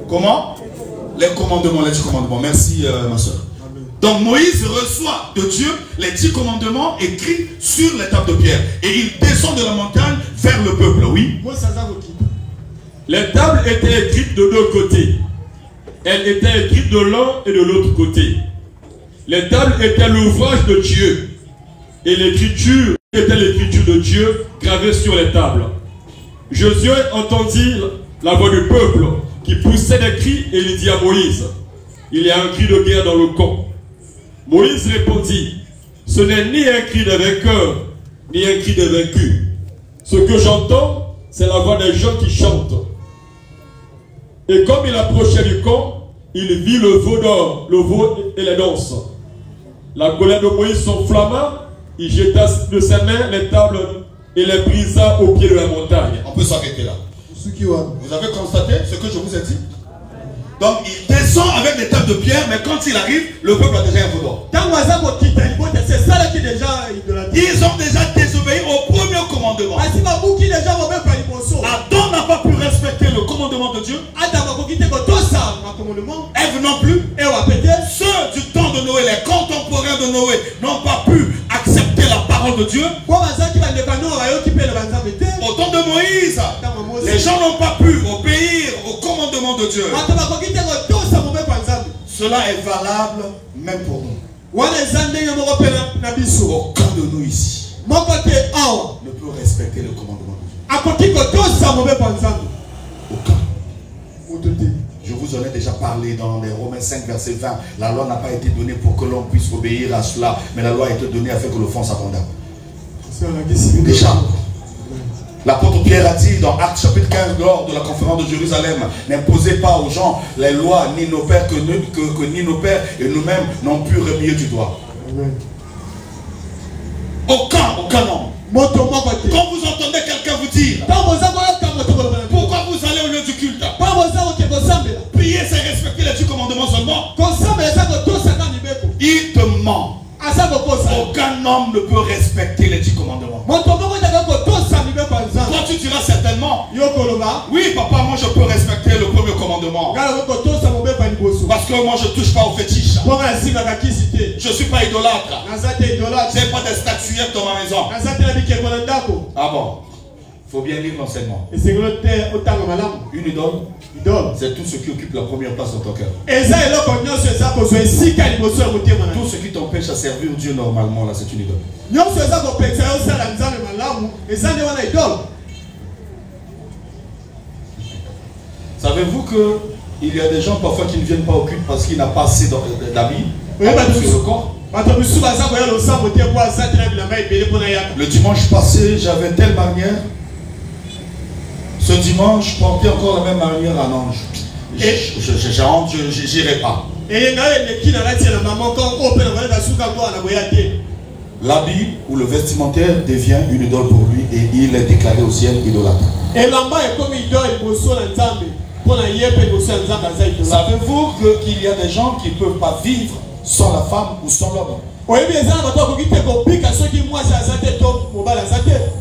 Comment? Les commandements, les 10 commandements. Merci ma soeur. Donc Moïse reçoit de Dieu les 10 commandements écrits sur les tables de pierre. Et il descend de la montagne vers le peuple, oui. Les tables étaient écrites de deux côtés. Elles étaient écrites de l'un et de l'autre côté. Les tables étaient l'ouvrage de Dieu. Et l'écriture était l'écriture de Dieu gravée sur les tables. Josué entendit la voix du peuple qui poussait des cris et il dit à Moïse, il y a un cri de guerre dans le camp. Moïse répondit, ce n'est ni un cri de vainqueur, ni un cri de vaincu. Ce que j'entends, c'est la voix des gens qui chantent. Et comme il approchait du camp, il vit le veau d'or, le veau et les danses. La colère de Moïse s'enflamma, il jeta de ses mains les tables et les brisa au pied de la montagne. On peut s'arrêter là. Vous avez constaté ce que je vous ai dit? Donc il descend avec des tables de pierre, mais quand il arrive, le peuple a déjà un veau d'or. Ils ont déjà désobéi au premier commandement. Adam n'a pas pu respecter le commandement de Dieu. Ève non plus. Ceux du temps de Noé, les contemporains de Noé, n'ont pas pu accepter la parole de Dieu. Au temps de Moïse, les gens n'ont pas pu obéir au commandement de Dieu. Cela est valable même pour nous. Aucun de nous ici ne peut respecter le commandement de Dieu. Aucun. Je vous en ai déjà parlé dans les Romains 5 verset 20. La loi n'a pas été donnée pour que l'on puisse obéir à cela, mais la loi a été donnée afin que l'offense abonde. Déjà, l'apôtre Pierre a dit dans Actes chapitre 15 lors de la conférence de Jérusalem, n'imposez pas aux gens les lois, ni nos pères que ni nos pères et nous-mêmes n'ont pu remuer du doigt. Aucun homme. Quand vous entendez quelqu'un vous dire, pourquoi vous allez au lieu du culte? Prier, c'est respecter les 10 commandements seulement. Il te ment. Aucun homme ne peut respecter les 10 commandements. Toi tu diras certainement, oui papa, moi je peux respecter le premier commandement. Parce que moi je ne touche pas aux fétiches. Je ne suis pas idolâtre. Je n'ai pas de statuettes dans ma maison. Ah bon? Il faut bien lire l'enseignement. Une idole, c'est tout ce qui occupe la première place dans ton cœur. Tout ce qui t'empêche à servir Dieu normalement, là, c'est une idole. Savez-vous qu'il y a des gens parfois qui ne viennent pas au culte parce qu'ils n'ont pas assez d'habits sur le corps? Le dimanche passé, j'avais telle manière. Ce dimanche, porter encore la même manière à l'ange. J'ai honte, je n'irai pas. L'habit ou le vestimentaire devient une idole pour lui et il est déclaré au ciel idolâtre. Savez-vous qu'il y a des gens qui ne peuvent pas vivre sans la femme ou sans l'homme?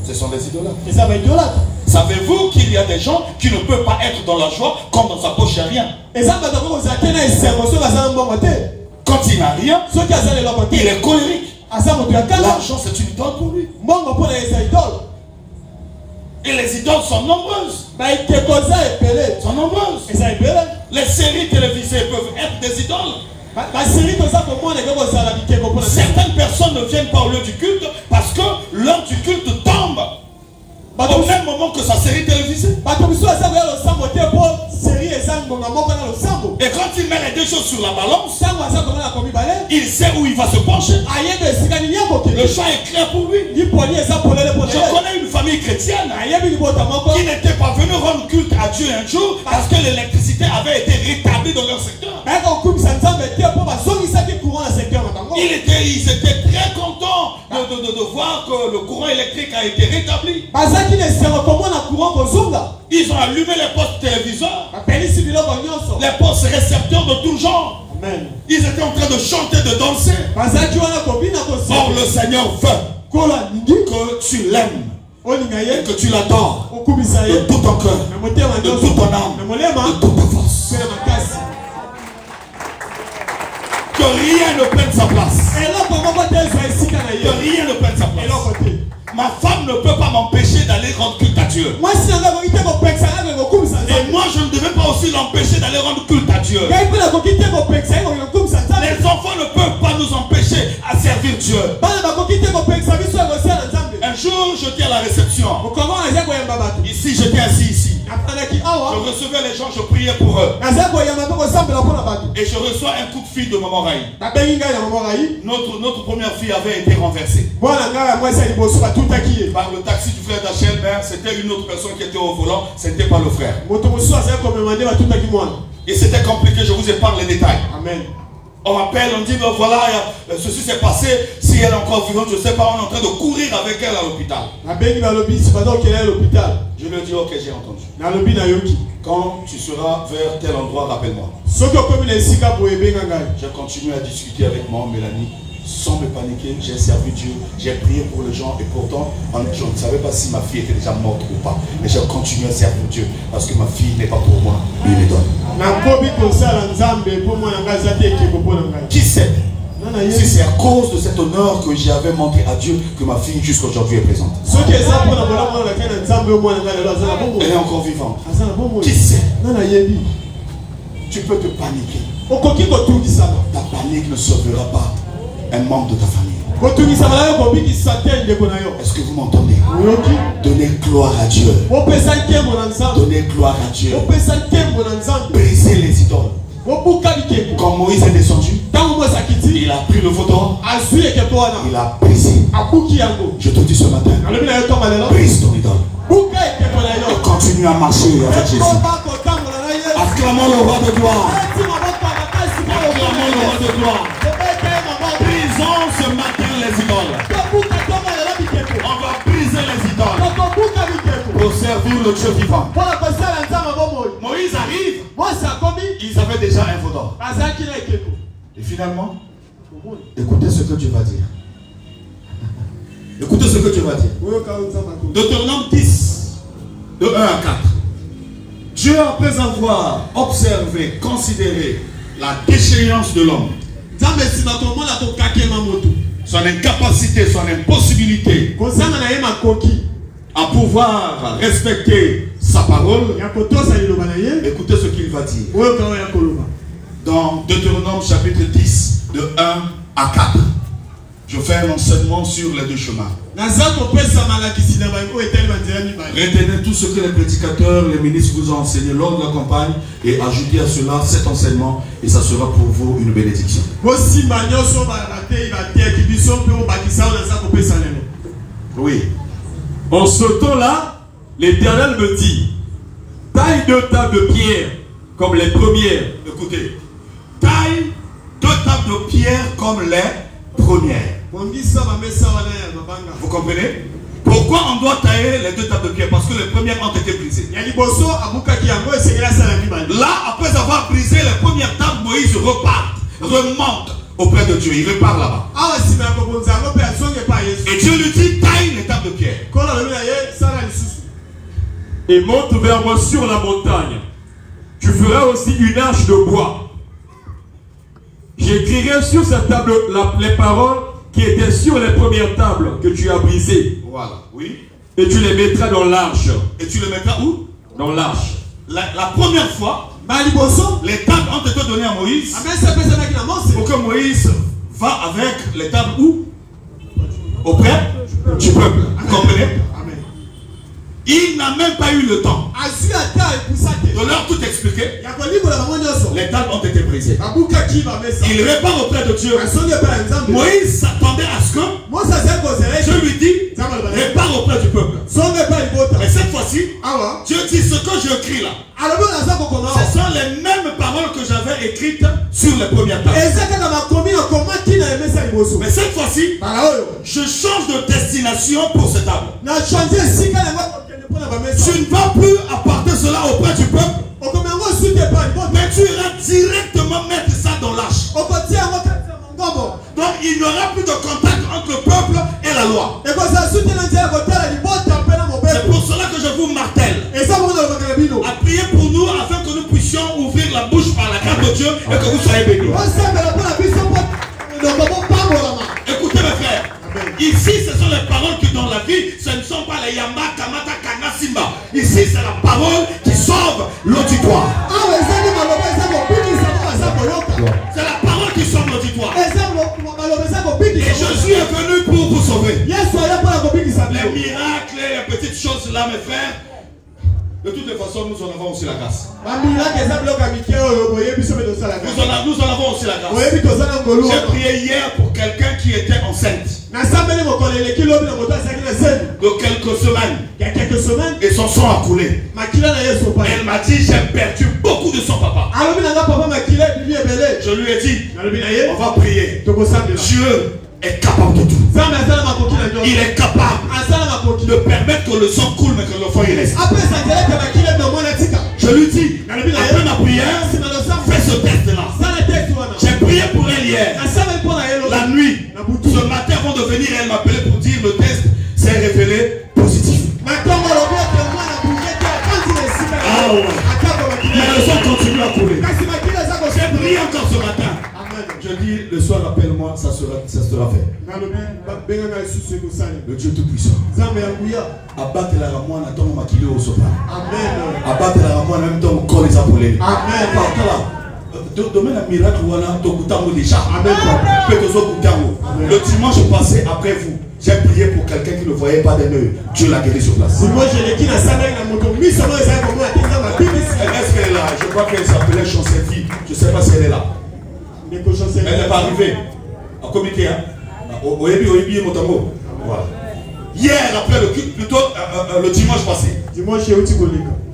Ce sont des idolâtres. Savez-vous qu'il y a des gens qui ne peuvent pas être dans la joie quand dans sa poche il n'y a rien? Quand il n'a rien, il est colérique. L'argent, c'est une idole pour lui. Et les idoles sont nombreuses. Les séries télévisées peuvent être des idoles. Certaines personnes ne viennent pas au lieu du culte parce que l'heure du culte tombe au même moment que sa série télévisée. Et quand il met les deux choses sur la balance, il sait où il va se pencher. Le choix est clair pour lui. Je connais une famille chrétienne qui n'était pas venue rendre culte à Dieu un jour parce que l'électricité avait été rétablie dans leur secteur. Ils étaient très contents de voir que le courant électrique a été rétabli. Ils ont allumé les postes téléviseurs, les postes récepteurs de tout genre. Amen. Ils étaient en train de chanter, de danser. Or le Seigneur veut que tu l'aimes et que tu l'adores de tout ton cœur, de toute ton âme, de toute ta force. Que rien ne prenne sa place. Que rien ne prenne sa place. Ma femme ne peut pas m'empêcher d'aller rendre culte à Dieu. Et moi, je ne devais pas aussi l'empêcher d'aller rendre culte à Dieu. Les enfants ne peuvent pas nous empêcher à servir Dieu. Un jour, j'étais à la réception. Ici, j'étais assis ici. Je recevais les gens, je priais pour eux. Et je reçois un coup de fil de Maman Raï. Notre première fille avait été renversée. Par le taxi du frère d'Achel, c'était une autre personne qui était au volant, c'était pas le frère. Et c'était compliqué, je vous épargne les détails. Amen. On m'appelle, on dit, ben voilà, ceci s'est passé, si elle est encore vivante, je ne sais pas, on est en train de courir avec elle à l'hôpital. Je lui ai dit, ok, j'ai entendu. Quand tu seras vers tel endroit, rappelle-moi. J'ai continué à discuter avec moi, Mélanie, sans me paniquer, j'ai servi Dieu, j'ai prié pour les gens et pourtant, je ne savais pas si ma fille était déjà morte ou pas. Mais j'ai continué à servir Dieu parce que ma fille n'est pas pour moi, mais il est donne. Qui sait si c'est à cause de cet honneur que j'avais montré à Dieu que ma fille jusqu'à aujourd'hui est présente. Elle est encore vivante. Qui sait? Tu peux te paniquer. Ta panique ne sauvera pas un membre de ta famille. Est-ce que vous m'entendez? Donnez gloire à Dieu. Donnez gloire à Dieu. Brisez les idoles. Quand Moïse est descendu, il a pris le veau d'or, il a brisé. Je te dis ce matin, brise ton idole. Continue à marcher avec Jésus. Acclamons le roi de gloire. Acclamons le roi de gloire. Brisons ce matin les idoles. On va briser les idoles pour servir le Dieu vivant. Moïse arrive. Ils avaient déjà un veau d'or. Et finalement, écoutez ce que Dieu va dire. Écoutez ce que Dieu va dire. Deutéronome 10, de 1 à 4. Dieu, après avoir observé, considéré la déchéance de l'homme, son incapacité, son impossibilité à pouvoir respecter sa parole, écoutez ce qu'il va dire. Dans Deutéronome chapitre 10, de 1 à 4. Je fais un enseignement sur les deux chemins. Retenez tout ce que les prédicateurs, les ministres vous ont enseigné lors de la campagne et ajoutez à cela cet enseignement et ça sera pour vous une bénédiction. Oui. En ce temps-là, l'Éternel me dit, taille 2 tables de pierre comme les premières. Écoutez, taille 2 tables de pierre comme les premières. Vous comprenez? Pourquoi on doit tailler les deux tables de pierre? Parce que les premières ont été brisées. Là, après avoir brisé les premières tables, Moïse remonte auprès de Dieu. Il repart là-bas. Et Dieu lui dit, taille les tables de pierre. Et monte vers moi sur la montagne. Tu feras aussi une arche de bois. J'écrirai sur cette table les paroles qui étaient sur les premières tables que tu as brisées. Voilà, oui. Et tu les mettras dans l'arche. Et tu les mettras où? Dans l'arche. La première fois, les tables ont été données à Moïse pour que Moïse va avec les tables où? Auprès du peuple. Vous comprenez? Il n'a même pas eu le temps de leur tout expliquer. Les tables ont été brisées. Il repart auprès de Dieu. Moïse s'attendait à ce que Dieu lui dit, repart auprès du peuple. Mais cette fois-ci, Dieu dit, ce que j'écris là, ce sont les mêmes paroles que j'avais écrites sur les premières tables. Mais cette fois-ci, je change de destination pour cette table. Tu ne vas plus apporter cela auprès du peuple, mais tu iras directement mettre ça dans l'arche. Donc il n'y aura plus de contact entre le peuple et la loi. C'est pour cela que je vous martèle à prier pour nous afin que nous puissions ouvrir la bouche par la grâce de Dieu et que vous soyez bénis. Écoutez mes frères, ici ce sont les paroles qui donnent la vie, ce ne sont pas les Yamba, Kamata, Kana, Simba. Ici c'est la parole qui sauve l'auditoire. C'est la parole qui sauve l'auditoire. Et Jésus est venu pour vous sauver. Les miracles, les petites choses là mes frères, de toutes les façons nous en avons aussi la grâce. Nous en avons aussi la grâce. J'ai prié hier pour quelqu'un qui était enceinte de quelques semaines et son sang a coulé. Elle m'a dit j'ai perdu beaucoup de sang papa. Je lui ai dit on va prier. Dieu est capable de tout. Il est capable de permettre que le sang coule mais que l'enfant il reste. Je lui dis après ma prière, fais ce test là. J'ai prié pour elle hier, la nuit. Ce matin avant de venir, elle m'appelait pour dire le test s'est révélé positif. Ah ouais. Mais le sang continue à couler. J'ai prié encore ce matin. Je dis le soir appelle-moi, ça sera fait. Le Dieu tout-puissant. Abattre la ramon à ton maquillé au sofa. Abattre la ramon en même temps au corps des appelés. Amen. Domaine un miracle ou un déjà. Le dimanche passé après vous, j'ai prié pour quelqu'un qui ne voyait pas des nœuds. Dieu l'a guéri sur place. Est-ce qu'elle est là? Je crois qu'elle s'appelait Chancétie. Je ne sais pas si elle est là. Elle n'est pas arrivée. En comité, hein? Voilà. Hier, après le dimanche passé.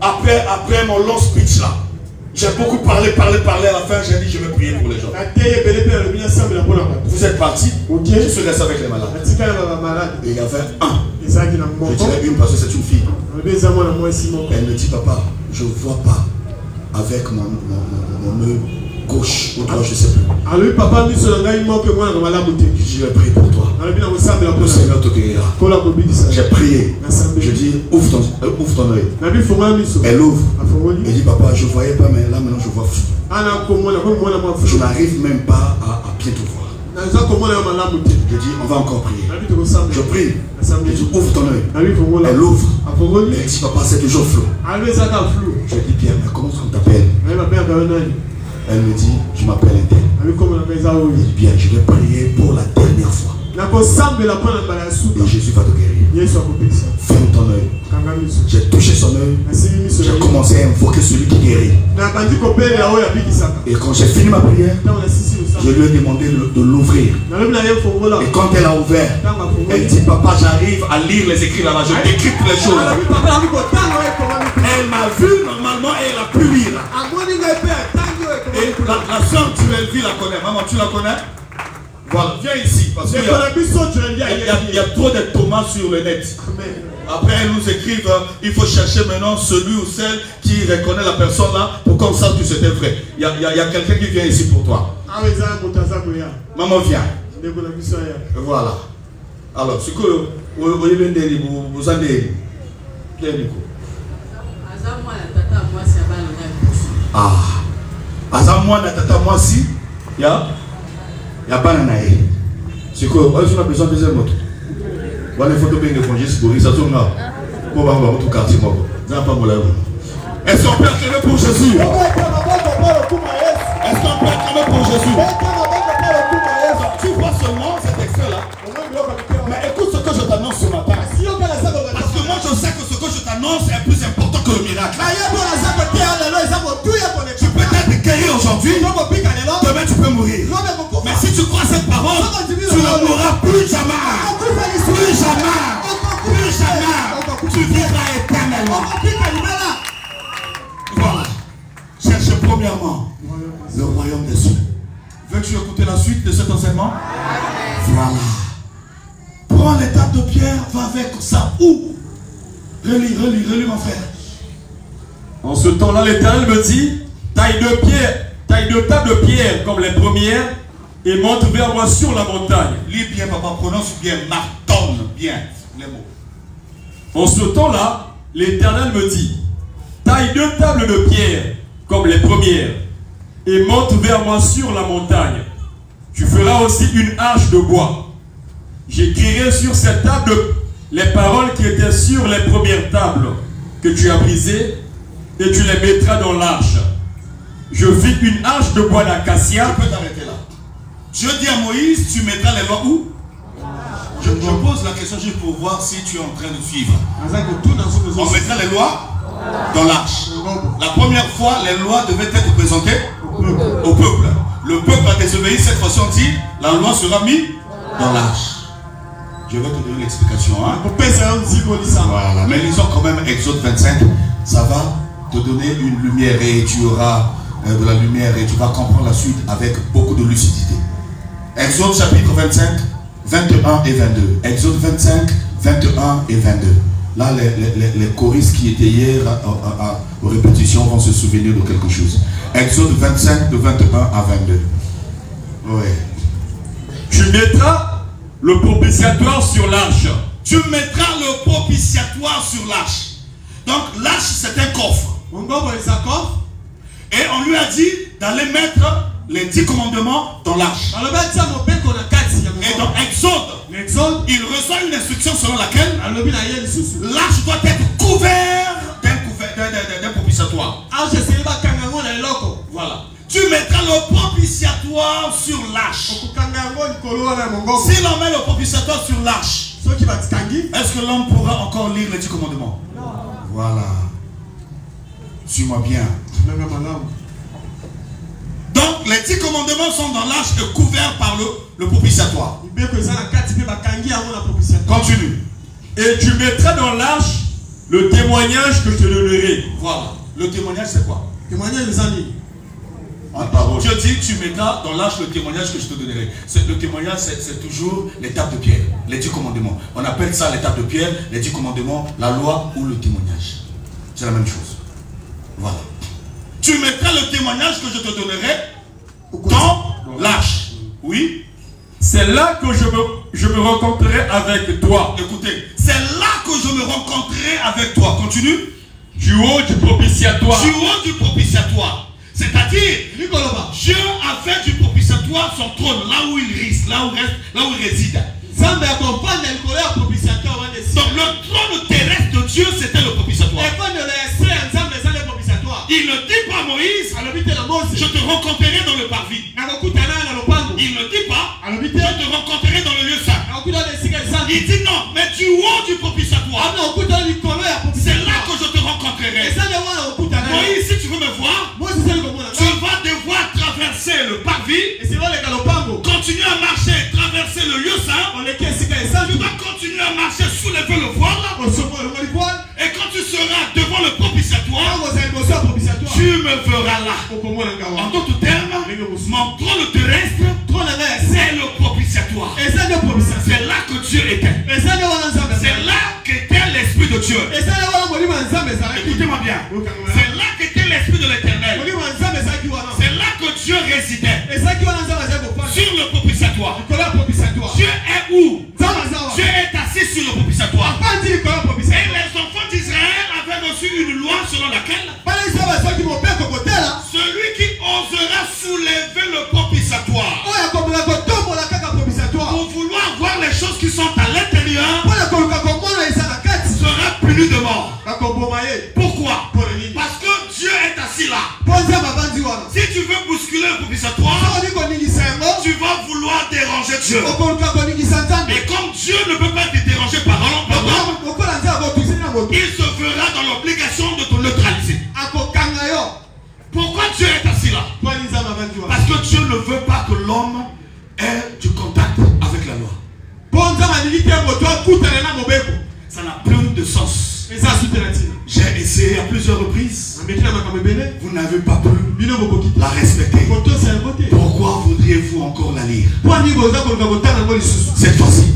Après mon long speech là. J'ai beaucoup parlé à la fin, j'ai dit je vais prier pour les gens. Vous êtes partis, je suis resté avec les malades. Et il y avait un. Je dirais une parce que c'est une fille. Elle me dit papa, je ne vois pas avec mon œil gauche ou droit, je ne sais plus. Je vais prier pour toi. Le Seigneur te guérira. J'ai prié. Je dis ouvre ton œil. Elle ouvre. Elle dit papa, je ne voyais pas, mais là maintenant je vois flou. Je n'arrive même pas à bien te voir. Je dis on va encore prier. Je prie. Je dis ouvre ton œil. Elle ouvre. Elle dit papa, c'est toujours flou. Je dis bien, mais comment tu t'appelles? Elle me dit, je m'appelle Intel. Elle dit bien, je vais prier pour la dernière fois. Et Jésus va te guérir. Ferme ton œil. J'ai touché son œil. J'ai commencé à invoquer celui qui guérit. Et quand j'ai fini ma prière, je lui ai demandé de l'ouvrir. Et quand elle a ouvert, elle dit papa, j'arrive à lire les écrits là-bas. Je décrypte les choses. Elle m'a vu normalement et elle a pu lire. Et la soeur, tu la connais. Maman, tu la connais? Voilà, viens ici. Parce qu'il y a trop de tomates sur le net. Après, ils nous écrivent, il faut chercher maintenant celui ou celle qui reconnaît la personne là pour qu'on sache que c'était vrai. Il y a quelqu'un qui vient ici pour toi. Maman, viens. Voilà. Alors, ce que vous avez Azamwa na tata mwasi ya bana na ye. C'est quoi? On a besoin de deuxième moto. Voilà les photos bien de congé c'est ça tourne là. Pour va voir tout quartier moi. Ça pas mon lèvre. Est-ce qu'on peut acclamer pour Jésus? Est-ce qu'on peut acclamer pour Jésus? Tu vois seulement cet extrait là. Mais écoute ce que je t'annonce ce matin. Parce que moi je sais que ce que je t'annonce est plus important que le miracle. Tu peux être guéri aujourd'hui, demain tu peux mourir. Mais si tu crois cette parole, tu ne mourras plus jamais. Plus jamais. Plus jamais. Tu vivras éternellement. Voilà. Cherche premièrement le royaume des cieux. Veux-tu écouter la suite de cet enseignement? Voilà. Prends l'étape de Pierre, va avec ça. Où? Relis mon frère. En ce temps-là, l'Éternel me dit, taille de table de pierre comme les premières et monte vers moi sur la montagne. Lis bien, papa, prononce bien, martonne bien les mots. En ce temps-là, l'Éternel me dit, taille 2 tables de pierre comme les premières et monte vers moi sur la montagne. Tu feras aussi une hache de bois. J'écrirai sur cette table les paroles qui étaient sur les premières tables que tu as brisées et tu les mettras dans l'arche. Je fis une hache de bois d'acacia. Tu peux t'arrêter là. Je dis à Moïse, tu mettras les lois où? Je pose la question juste pour voir si tu es en train de suivre. On mettra les lois dans l'arche. La première fois, les lois devaient être présentées au peuple. Le peuple a désobéi, cette fois-ci on dit, la loi sera mise dans l'arche. Je vais te donner l'explication. Hein? Voilà, mais lisons quand même Exode 25. Ça va te donner une lumière et tu auras de la lumière et tu vas comprendre la suite avec beaucoup de lucidité. Exode chapitre 25, 21 et 22. Exode 25, 21 et 22. Là, les choristes qui étaient hier aux répétitions vont se souvenir de quelque chose. Exode 25, de 21 à 22. Oui. Tu mettras le propitiatoire sur l'arche. Tu mettras le propitiatoire sur l'arche. Donc l'arche c'est un coffre. Et on lui a dit d'aller mettre les 10 commandements dans l'arche. Et dans Exode, il reçoit une instruction selon laquelle l'arche doit être couverte d'un propitiatoire. Voilà. Tu mettras le propitiatoire sur l'arche. Si l'on met le propitiatoire sur l'arche, est-ce que l'homme pourra encore lire les 10 commandements? Non. Voilà. Suis-moi bien. Donc les 10 commandements sont dans l'arche et couverts par le propitiatoire. Continue. Et tu mettras dans l'arche le témoignage que je te donnerai. Voilà. Le témoignage c'est quoi? Témoignage des amis. Je dis, tu mettras dans l'arche le témoignage que je te donnerai. Le témoignage, c'est toujours l'étape de Pierre, les 10 commandements. On appelle ça l'étape de Pierre, les 10 commandements, la loi ou le témoignage. C'est la même chose. Voilà. Tu mettras le témoignage que je te donnerai dans l'arche. Oui. C'est là que je me rencontrerai avec toi. Écoutez, c'est là que je me rencontrerai avec toi. Continue. Du haut du propitiatoire. Du haut du propitiatoire. C'est-à-dire, Dieu a fait du propitiatoire son trône, là où il réside. Donc le trône terrestre de Dieu, c'était le propitiatoire. Il ne dit pas à Moïse, je te rencontrerai dans le parvis. Il ne dit pas, je te rencontrerai dans le lieu saint. Il dit non, mais du haut du propitiatoire. C'est là que je te rencontrerai. Moïse, si tu veux me voir, tu vas devoir traverser le parvis, continuer à marcher, traverser le lieu saint. Tu vas continuer à marcher, soulever le voile. Et quand tu seras devant le propitiatoire, tu me verras là. En d'autres termes, mon trône terrestre, c'est le propitiatoire. propitiatoire. C'est là que Dieu était. C'est là qu'était l'Esprit de Dieu. Écoutez-moi bien. C'est là qu'était l'Esprit de l'Éternel. C'est là que Dieu résidait. Sur le propitiatoire. Dieu est où? Dieu est assis sur le propitiatoire. Et les enfants d'Israël avaient reçu une loi selon laquelle celui qui osera soulever le propitiatoire pour vouloir voir les choses qui sont à l'intérieur sera puni de mort. Pourquoi? Parce que Dieu est assis là. Si tu veux bousculer le propitiatoire, tu vas vouloir déranger Dieu. Et comme Dieu ne peut pas te déranger par l'homme, il se fera dans l'obligation de te neutraliser. Pourquoi Dieu est assis là? Parce que Dieu ne veut pas que l'homme ait du contact avec la loi. Ça n'a plus de sens. J'ai essayé à plusieurs reprises. Vous n'avez pas pu la respecter. Pourquoi voudriez-vous encore la lire? Cette fois-ci,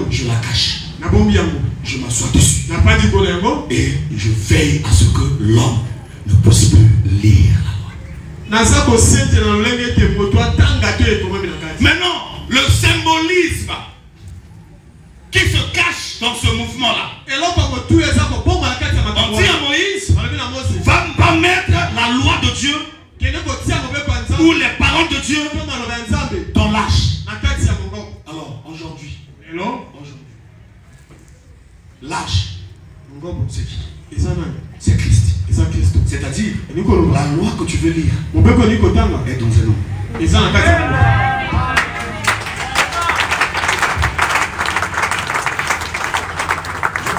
je la cache. Je m'assois dessus. Et je veille à ce que l'homme ne puisse plus lire la loi. Maintenant, le symbolisme qui se cache dans ce mouvement-là. On dit à Moïse, va mettre la loi de Dieu ou les paroles de Dieu dans l'arche. Alors, aujourd'hui, l'arche, c'est qui? C'est Christ. C'est-à-dire, la loi que tu veux lire est dans un homme.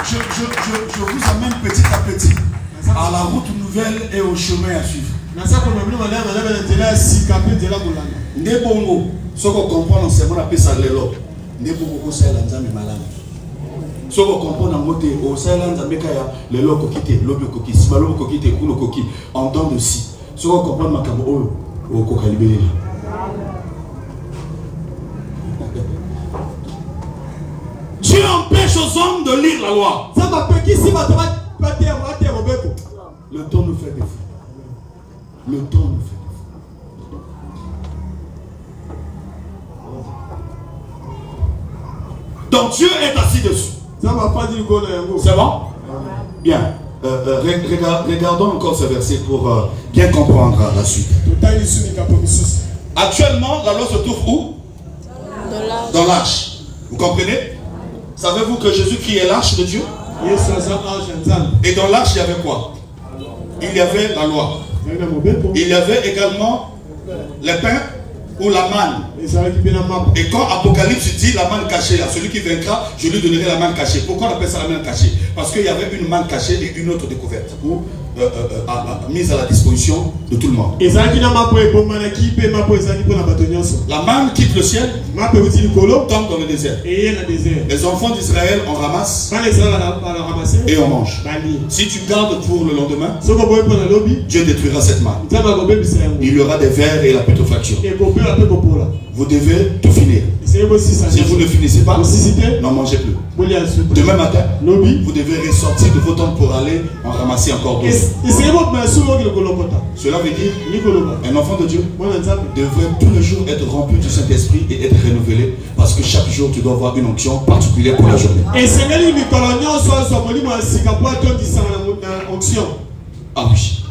Je vous amène petit à petit à la route nouvelle et au chemin à suivre. Nebongo, ce qu'on comprend, c'est mon appel ça l'élo. Nebongo, c'est l'anzame malade. Ce qu'on comprend dans le mot, c'est l'anzame kaya l'élo kokite, l'obé koki, si malo kokite, kulo koki, en temps de si. Ce qu'on comprend dans Makabo, au kokalibé. Dieu empêche aux hommes de lire la loi. Le temps nous fait défaut. Le temps nous fait défaut. Donc Dieu est assis dessus. C'est bon? Bien. Regardons encore ce verset pour bien comprendre la suite. Actuellement, la loi se trouve où? Dans l'arche. Vous comprenez? Savez-vous que Jésus-Christ est l'arche de Dieu? Et dans l'arche, il y avait quoi? Il y avait la loi. Il y avait également les pains ou la manne. Et quand Apocalypse dit la manne cachée, à celui qui vaincra, je lui donnerai la manne cachée. Pourquoi on appelle ça la manne cachée? Parce qu'il y avait une manne cachée et une autre découverte, mise à la disposition de tout le monde. La manne quitte le ciel, tombe dans le désert. Les enfants d'Israël en ramassent et on mange. Si tu gardes pour le lendemain, Dieu détruira cette manne. Il y aura des vers et la putréfaction. Vous devez tout finir. Si vous ne finissez pas, n'en mangez plus. Demain matin, vous devez ressortir de vos tentes pour aller en ramasser encore d'autres. Cela veut dire un enfant de Dieu devrait tous les jours être rempli du Saint-Esprit et être renouvelé, parce que chaque jour tu dois avoir une onction particulière pour la journée. Ah oui.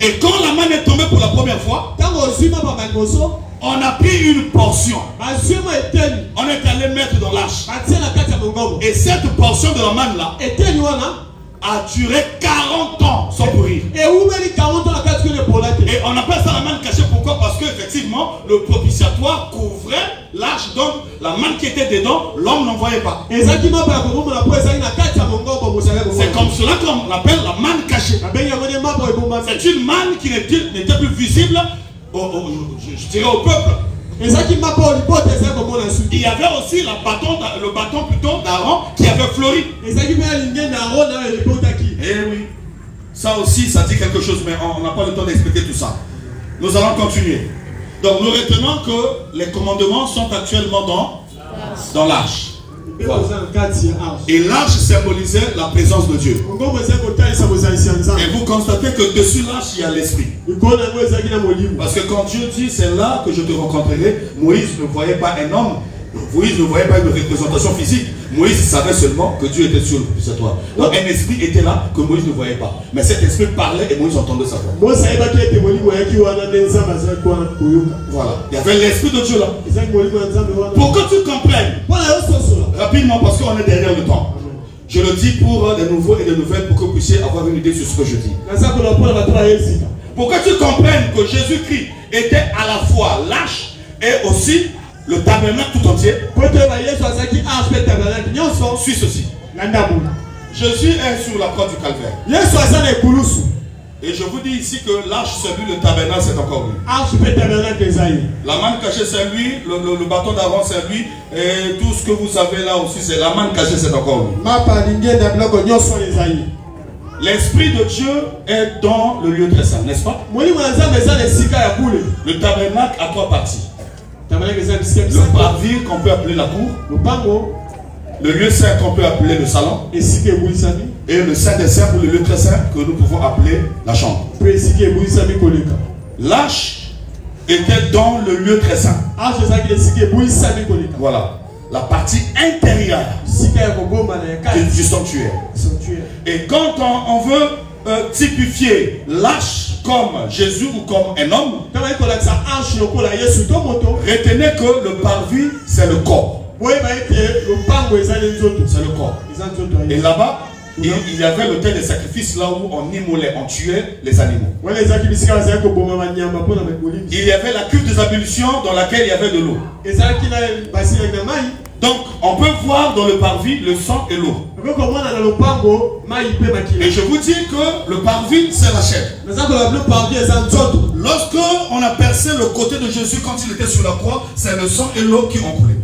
Et quand la manne est tombée pour la première fois, on a pris une portion. On est allé mettre dans l'arche. Et cette portion de la manne là a duré 40 ans sans pourrir. Et on appelle ça la manne cachée. Pourquoi? Parce qu'effectivement, le propitiatoire couvrait l'arche. Donc, la manne qui était dedans, l'homme n'en voyait pas. C'est comme cela qu'on appelle la manne cachée. C'est une manne qui n'était plus visible, je dirais, au peuple. Il y avait aussi le bâton plutôt d'Aaron qui avait fleuri. Eh oui. Ça aussi, ça dit quelque chose, mais on n'a pas le temps d'expliquer tout ça. Nous allons continuer. Donc nous retenons que les commandements sont actuellement dans l'arche. Voilà. Et l'arche symbolisait la présence de Dieu. Et vous constatez que dessus l'arche, il y a l'esprit. Parce que quand Dieu dit c'est là que je te rencontrerai, Moïse ne voyait pas un homme, Moïse ne voyait pas une représentation physique. Moïse savait seulement que Dieu était sur le propitiatoire. Donc un esprit était là que Moïse ne voyait pas. Mais cet esprit parlait et Moïse entendait sa voix. Voilà. Il y avait l'esprit de Dieu là. Pour que tu comprennes, rapidement parce qu'on est derrière le temps. Je le dis pour des nouveaux et des nouvelles pour que vous puissiez avoir une idée sur ce que je dis. Pour que tu comprennes que Jésus-Christ était à la fois l'arche et aussi le tabernacle tout entier. Suis ceci. Jésus est sur la croix du calvaire. Et je vous dis ici que l'arche c'est lui, le tabernacle c'est encore lui. La manne cachée c'est lui, le bâton d'avant c'est lui, et tout ce que vous avez là aussi c'est la manne cachée c'est encore lui. L'Esprit de Dieu est dans le lieu très saint, n'est-ce pas? Le tabernacle a trois parties. Le parvis qu'on peut appeler la cour, le lieu saint qu'on peut appeler le salon, et le saint des saints ou le lieu très saint que nous pouvons appeler la chambre. L'arche était dans le lieu très saint. Voilà. La partie intérieure du sanctuaire. Et quand on veut typifier l'arche comme Jésus ou comme un homme, retenez que le parvis c'est le corps. C'est le corps. Et là-bas, il y avait l'autel des sacrifices là où on immolait, on tuait les animaux. Il y avait la cuve des ablutions dans laquelle il y avait de l'eau. Donc, on peut voir dans le parvis le sang et l'eau. Et je vous dis que le parvis, c'est la chair. Lorsque on a percé le côté de Jésus quand il était sur la croix, c'est le sang et l'eau qui ont coulé.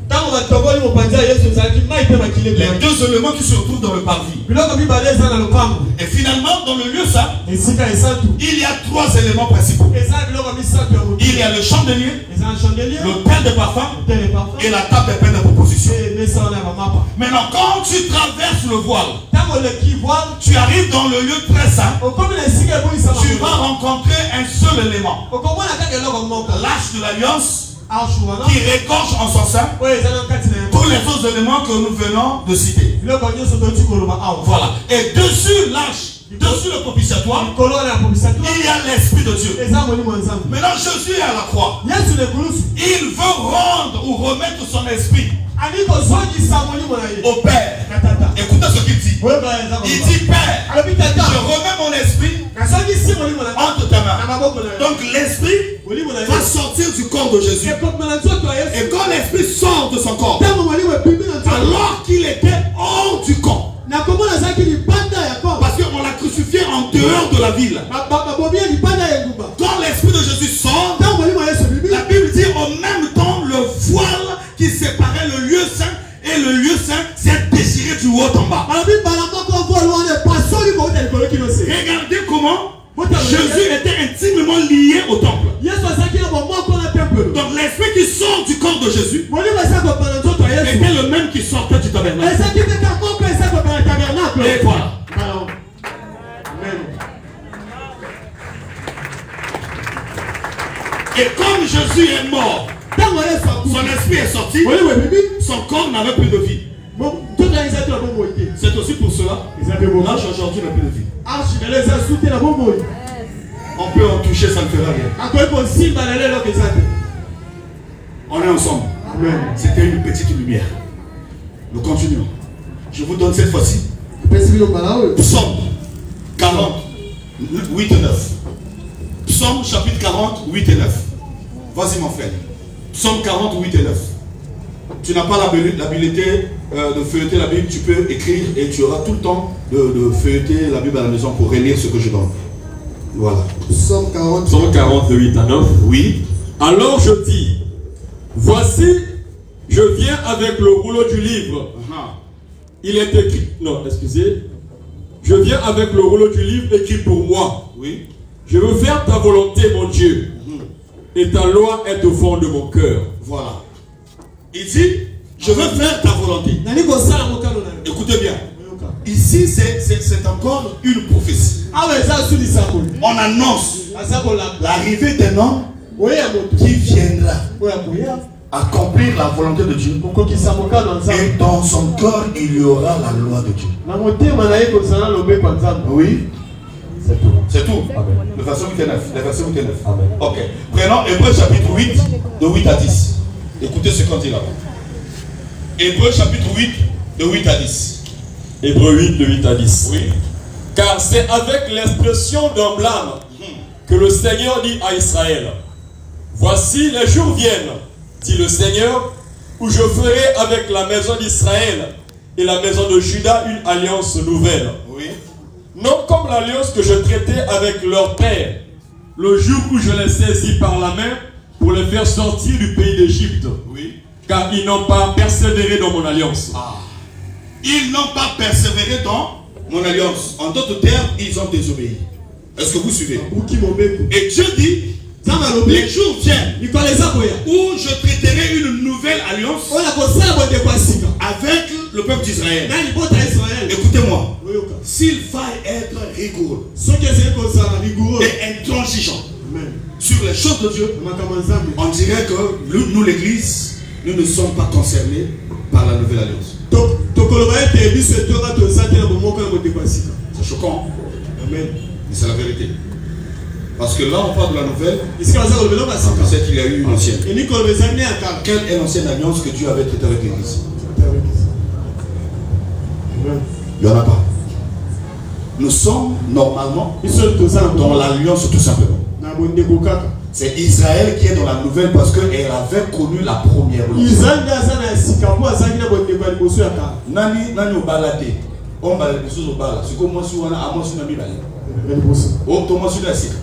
Les deux éléments qui se retrouvent dans le parvis. Et finalement, dans le lieu saint, il y a trois éléments principaux. Il y a le chandelier, l'autel de parfum et la table des peines de proposition. Maintenant, quand tu traverses le voile, tu arrives dans le lieu très saint, tu vas rencontrer un seul élément, l'arche de l'alliance, qui récorche en son sein tous les autres éléments que nous venons de citer. Voilà. Et dessus l'arche, dessus le propitiatoire, il y a l'Esprit de Dieu. Maintenant Jésus est à la croix. Il veut rendre ou remettre son esprit au Père. Écoutez ce qu'il dit. Il dit Père, je remets mon esprit entre ta main. Donc l'esprit va sortir du corps de Jésus. Et quand l'esprit sort de son corps, alors qu'il était hors du corps, parce qu'on l'a crucifié en dehors de la ville, quand l'esprit de Jésus sort, la Bible dit en même temps le voile qui séparait le lieu saint et le lieu saint s'est déchiré du haut en bas. Regardez comment Jésus était intimement lié au temple. Donc l'esprit qui sort du corps de Jésus était le même qui sortait du tabernacle. Et voilà. Et comme Jésus est mort, son esprit est sorti, son corps n'avait plus de vie. C'est aussi pour cela l'arche aujourd'hui n'a plus de vie. On peut en toucher, ça ne fera rien. On est ensemble. C'était une petite lumière. Nous continuons. Je vous donne cette fois-ci Psaume 40, 8 et 9. Psaume chapitre 40, 8 et 9. Vas-y mon frère. Psaume 40, 8 et 9. Tu n'as pas l'habilité de feuilleter la Bible, tu peux écrire et tu auras tout le temps de feuilleter la Bible à la maison pour relire ce que je donne. Voilà. Psaume 40, 8 à 9. Oui. Alors je dis, voici, je viens avec le rouleau du livre. Il est écrit, non, excusez. Je viens avec le rouleau du livre écrit pour moi. Oui. Je veux faire ta volonté, mon Dieu. et ta loi est au fond de mon cœur. Voilà. Il dit, je veux faire ta volonté. Écoutez bien. Ici, c'est encore une prophétie. On annonce l'arrivée d'un homme qui viendra accomplir la volonté de Dieu. Et dans son cœur, il y aura la loi de Dieu. Oui. C'est tout. C'est tout. Le verset 8 et 9. Le verset 8 et 9. Amen. Ok. Prenons Hébreux chapitre 8, de 8 à 10. Écoutez ce qu'on dit là. Hébreux chapitre 8, de 8 à 10. Hébreux 8, de 8 à 10. Oui. Car c'est avec l'expression d'un blâme que le Seigneur dit à Israël, voici les jours viennent, dit le Seigneur, où je ferai avec la maison d'Israël et la maison de Juda une alliance nouvelle. Oui. Non comme l'alliance que je traitais avec leur père, le jour où je les saisis par la main pour les faire sortir du pays d'Égypte. Oui. Car ils n'ont pas persévéré dans mon alliance. Ah. Ils n'ont pas persévéré dans mon alliance. En d'autres termes, ils ont désobéi. Est-ce que vous suivez? Et Dieu dit, les jours viennent où je traiterai une nouvelle alliance avec le peuple d'Israël. Écoutez-moi, s'il faille être rigoureux et intransigeant sur les choses de Dieu, on dirait que nous l'église, nous ne sommes pas concernés par la nouvelle alliance. C'est choquant. Amen. Mais c'est la vérité. Parce que là, on parle de la nouvelle. C'est qu'il y a eu une ancienne. Quelle est l'ancienne alliance que Dieu avait traitée avec l'église? Il n'y en a pas. Nous sommes normalement dans l'alliance tout simplement. C'est Israël qui est dans la nouvelle parce qu'elle avait connu la première alliance. Nani obalate. On va les choses au bal. C'est comme moi si on a à moi si on a mis balé. Oh, Thomas sur la site.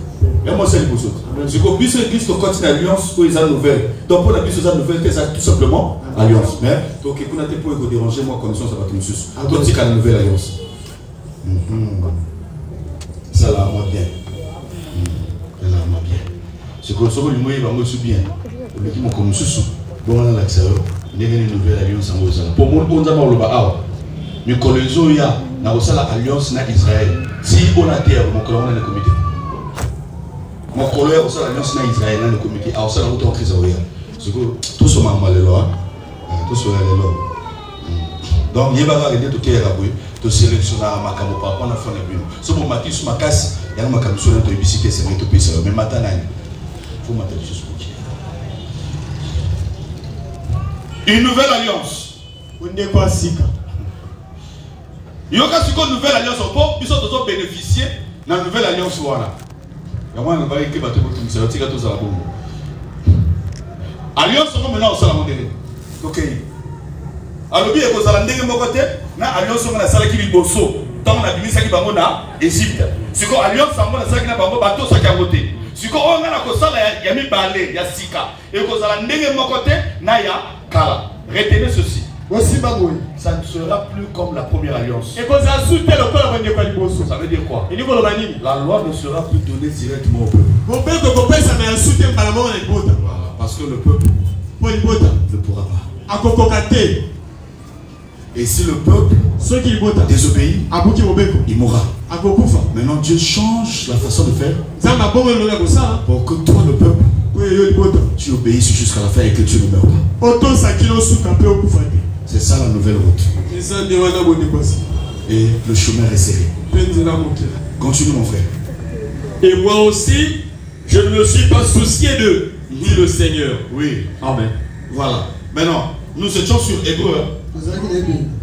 Et moi c'est les choses. C'est comme plus l'église qui continue l'alliance pour les nouvelles. Donc pour la plus les nouvelles, c'est tout simplement alliance. Mais donc écoute, n'as pas pour déranger moi connaissance ça va te monsieur. Donc c'est la nouvelle alliance. Ça là moi bien. Ça là moi bien. C'est comme ça que le mot il va me bien. Le qui m'ont comme monsieur. Bon on a l'accès. Il y a une nouvelle alliance en Mosala. Pour moi on a le bas. Mais quand les gens y a dans l'alliance na Israël, si on a terre, mon colonel dans le comité. Mon colonel a l'alliance na Israël dans le comité. Alors ça la route en crise à c'est que tout ce moment là, tout ce là. Donc il y a pas de tout qui est raboué, de sélectionner ma camo par rapport à la fin de l'année. Ce moment tu sur ma casse, il y a ma camo sur notre visite c'est tout pays mais matin faut mater des choses pour qui. Une nouvelle alliance. On n'est pas si. Il y a une nouvelle alliance au peuple, ils sont bénéficiés de la nouvelle alliance. Alliance maintenant au Salamon. Ok. Alors, il y a une alliance qui est allée au Bosso. Tant qu'on a mis ça qui va en Égypte. Si on alliance, on a ça qui va en bateau, ça qui a voté. Si on a ça, il y a mis balai, il y a Sika. Et qu'on a l'endé mon côté, il y a Kala. Retenez ceci. Ça ne sera plus comme la première alliance. Ça veut dire quoi? La loi ne sera plus donnée directement au peuple. Voilà, parce que le peuple ne pourra pas. Et si le peuple désobéit, il mourra. Maintenant Dieu change la façon de faire pour que toi le peuple tu obéisses jusqu'à la fin et que tu ne meurs pas. C'est ça la nouvelle route. Et le chemin est serré. Continue mon frère. Et moi aussi, je ne me suis pas soucié d'eux, dit le Seigneur. Oui. Amen. Voilà. Maintenant, nous étions sur Hébreu.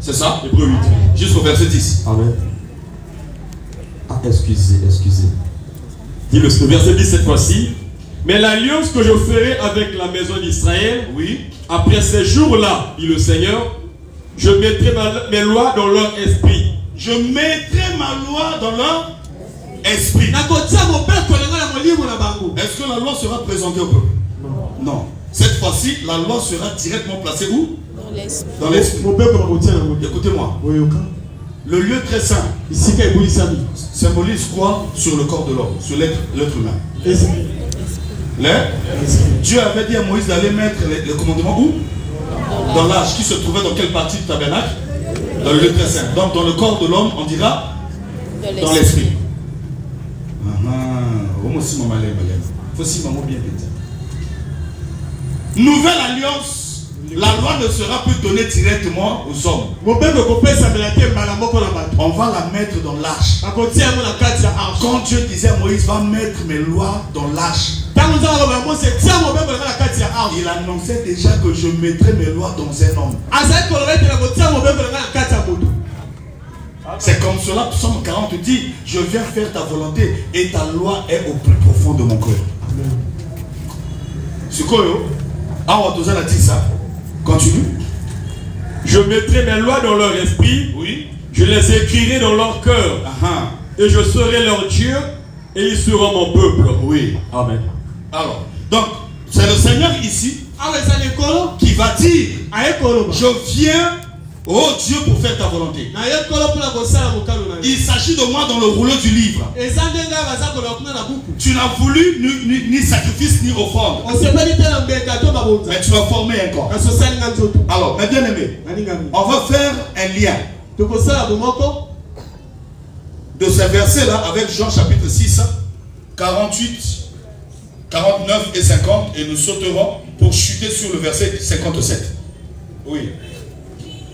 C'est ça? Hébreu 8. Jusqu'au verset 10. Amen. Ah, excusez. Dit le verset 10 cette fois-ci. Mais l'alliance que je ferai avec la maison d'Israël, oui, après ces jours-là, dit le Seigneur, je mettrai mes lois dans leur esprit. Je mettrai ma loi dans leur esprit. Est-ce que la loi sera présentée au peuple? Non. Cette fois-ci, la loi sera directement placée où? Dans l'esprit. Écoutez-moi. Le lieu très saint symbolise quoi sur le corps de l'homme, sur l'être humain? Dieu avait dit à Moïse d'aller mettre les commandements où? Dans l'arche, qui se trouvait dans quelle partie du tabernacle? Dans le lieu très saint. Donc dans le corps de l'homme, on dira dans l'esprit. Nouvelle alliance, la loi ne sera plus donnée directement aux hommes. On va la mettre dans l'arche. Quand Dieu disait à Moïse, va mettre mes lois dans l'arche, il annonçait déjà que je mettrai mes lois dans un homme. C'est comme cela, Psaume 40 dit, je viens faire ta volonté et ta loi est au plus profond de mon cœur. C'est quoi? A dit ça. Continue. Je mettrai mes lois dans leur esprit. Oui. Je les écrirai dans leur cœur. Et je serai leur Dieu et ils seront mon peuple. Oui. Amen. Alors, donc, c'est le Seigneur ici qui va dire, je viens, oh Dieu, pour faire ta volonté. Il s'agit de moi dans le rouleau du livre. Tu n'as voulu ni sacrifice ni offrande. Mais tu m'as formé encore. Alors, mes bien-aimés, on va faire un lien de ces versets-là avec Jean chapitre 6, 48, 49 et 50. Et nous sauterons pour chuter sur le verset 57. Oui.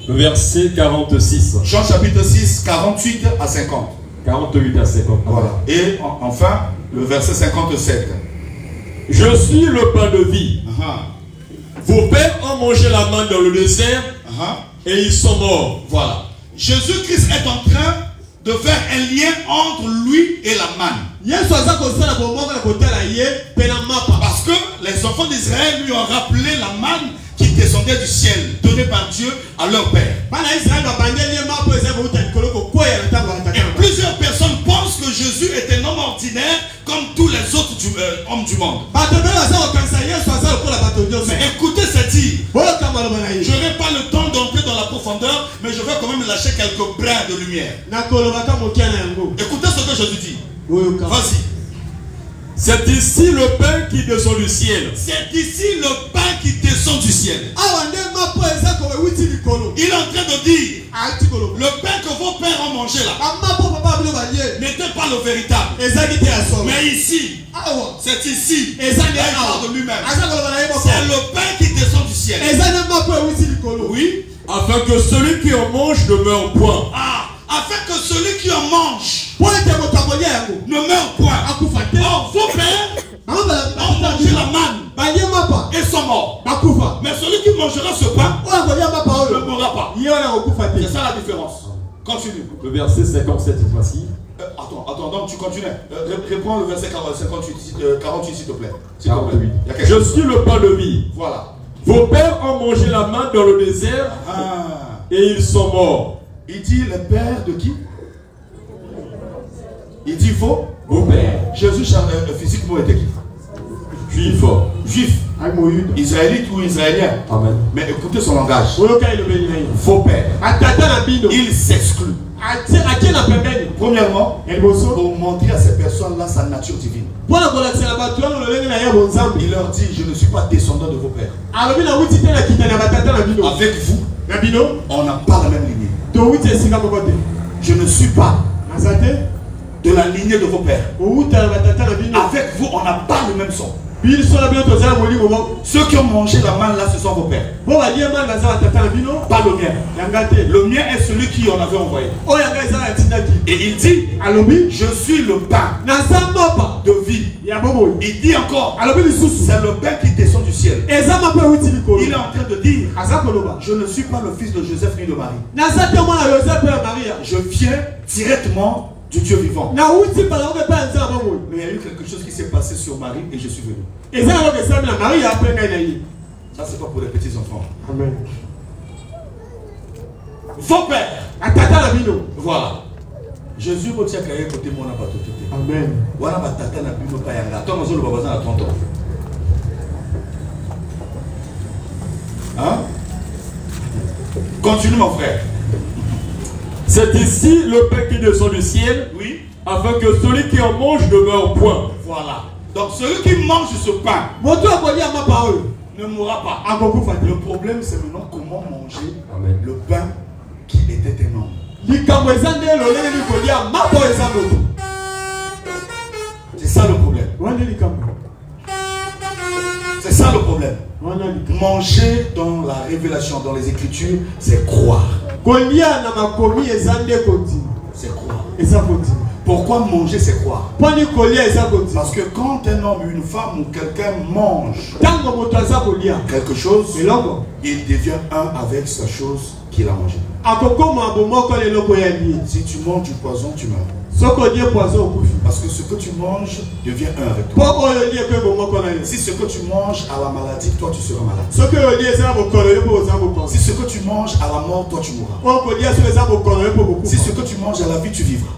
Le verset 46. Jean chapitre 6, 48 à 50. 48 à 50. Voilà. Et enfin, le verset 57. Je suis le pain de vie. Vos pères ont mangé la manne dans le désert et ils sont morts. Voilà. Jésus-Christ est en train de faire un lien entre lui et la manne. Parce que les enfants d'Israël lui ont rappelé la manne qui descendait du ciel, donnée par Dieu à leur père. Et plusieurs personnes pensent que Jésus est un homme ordinaire comme tous les autres hommes du monde. Mais écoutez ce dire. Je n'aurai pas le temps d'entrer dans la profondeur, mais je vais quand même lâcher quelques brins de lumière. Écoutez ce que Jésus dit. Vas-y. C'est ici le pain qui descend du ciel. C'est ici le pain qui descend du ciel. Il est en train de dire, le pain que vos pères ont mangé là n'était pas le véritable. Mais ici, c'est ici. Il parle de lui-même. C'est le pain qui descend du ciel. Oui. Afin que celui qui en mange ne meure point. Afin que celui qui en mange ne meure point. Or, vos pères ont mangé la manne et sont morts. Mais celui qui mangera ce pain ne mourra pas. C'est ça la différence. Continue. Le verset 57 cette fois-ci. Attends, donc tu continues. Reprends le verset 48, s'il te plaît. 48. Je suis le pain de vie. Voilà. Vos pères ont mangé la manne dans le désert et ils sont morts. Il dit le père de qui? Il dit vos pères. Jésus physiquement était qui? Juif. Juif. Israélite ou israélien. Amen. Mais écoutez son langage. Vos pères. Il s'exclut. Premièrement, pour montrer à ces personnes-là sa nature divine. Il leur dit, je ne suis pas descendant de vos pères. Avec vous, on n'a pas la même lignée. Je ne suis pas de la lignée de vos pères. Avec vous, on n'a pas le même sang. Ceux qui ont mangé la manne là, ce sont vos pères. Pas le mien. Le mien est celui qui en avait envoyé. Et il dit, je suis le pain de vie. Il dit encore, c'est le pain qui descend du ciel. Il est en train de dire, je ne suis pas le fils de Joseph ni de Marie. Je viens directement du Dieu vivant. Mais il y a eu quelque chose qui s'est passé sur Marie et je suis venu. Ça, c'est pas pour les petits enfants. Amen. Vos pères. Voilà. Jésus va dire qu'il y a côté mon abato. Amen. Voilà ma tata n'a plus pas yanga. Toi, nous allons à 30 ans. Hein? Continue, mon frère. C'est ici le pain qui descend du ciel, oui, afin que celui qui en mange ne meure point. Voilà. Donc celui qui mange ce pain ne mourra pas. Le problème c'est maintenant comment manger le pain qui était un homme. C'est ça le problème. C'est ça le problème. Manger dans la révélation, dans les Écritures, c'est croire. C'est croire. Pourquoi manger, c'est croire? Parce que quand un homme, une femme ou quelqu'un mange quelque chose, il devient un avec sa chose qu'il a mangée. Si tu manges du poison, tu meurs. Parce que ce que tu manges devient un avec toi. Si ce que tu manges a la maladie, toi tu seras malade. Si ce que tu manges a la mort, toi tu mourras. Si ce que tu manges a la vie, tu vivras.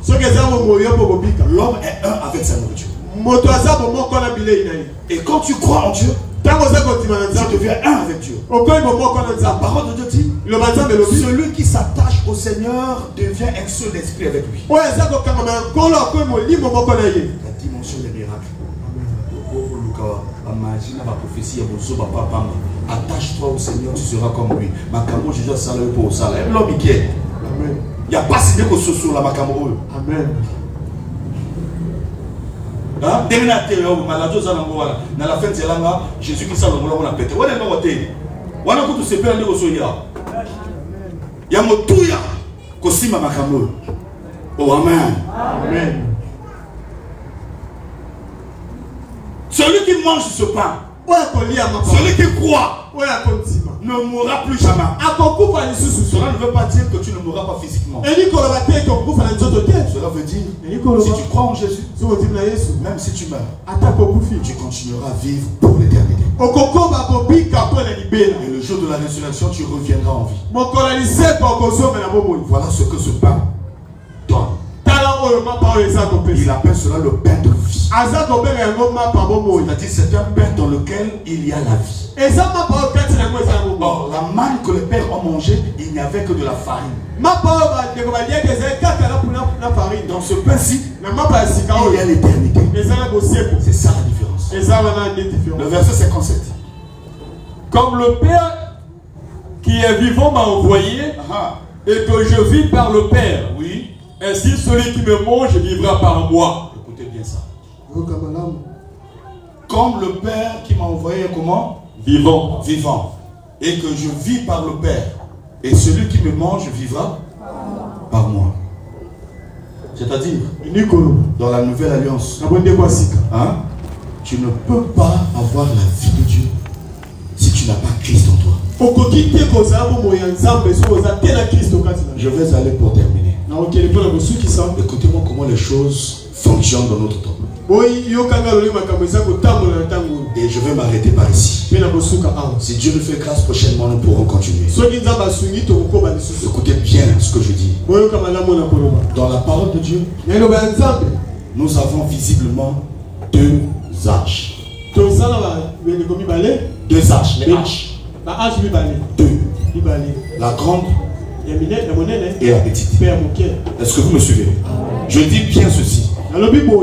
L'homme est un avec sa nourriture. Et quand tu crois en Dieu, tu deviens un avec Dieu. La parole de Dieu dit, celui qui s'attache au Seigneur devient un seul esprit avec lui. La dimension des miracles. Attache-toi au Seigneur, tu seras comme lui. Il n'y a pas signé que ce soit la Macamo. Amen. Jésus qui s'en a pété. Oh amen. Amen. Celui qui mange ce pain, celui qui croit, ne mourra plus jamais. Cela ne veut pas dire que tu ne mourras pas physiquement. Cela veut dire, si tu crois en Jésus, même si tu meurs, tu continueras à vivre pour l'éternité. Et le jour de la résurrection, tu reviendras en vie. Voilà ce que ce pain donne. Il appelle cela le pain de vie. C'est-à-dire c'est un pain dans lequel il y a la vie. Or, la manne que les pères ont mangé, il n'y avait que de la farine. Dans ce pain-ci, il y a l'éternité. C'est ça la différence. Le verset 57. Comme le Père qui est vivant m'a envoyé, et que je vis par le Père. Oui. Ainsi, celui qui me mange vivra par moi. Écoutez bien ça. Comme le Père qui m'a envoyé, comment? Vivant. Vivant. Et que je vis par le Père. Et celui qui me mange vivra par moi. C'est-à-dire, dans la nouvelle alliance, hein, tu ne peux pas avoir la vie de Dieu si tu n'as pas Christ en toi. Je vais aller pour terminer. Écoutez-moi comment les choses fonctionnent dans notre temps. Et je vais m'arrêter par ici. Si Dieu nous fait grâce, prochainement nous pourrons continuer. Écoutez bien ce que je dis. Dans la parole de Dieu, nous avons visiblement deux arches. Deux arches, les arches. Deux. La grande et la petite. Est-ce que vous me suivez? Je dis bien ceci.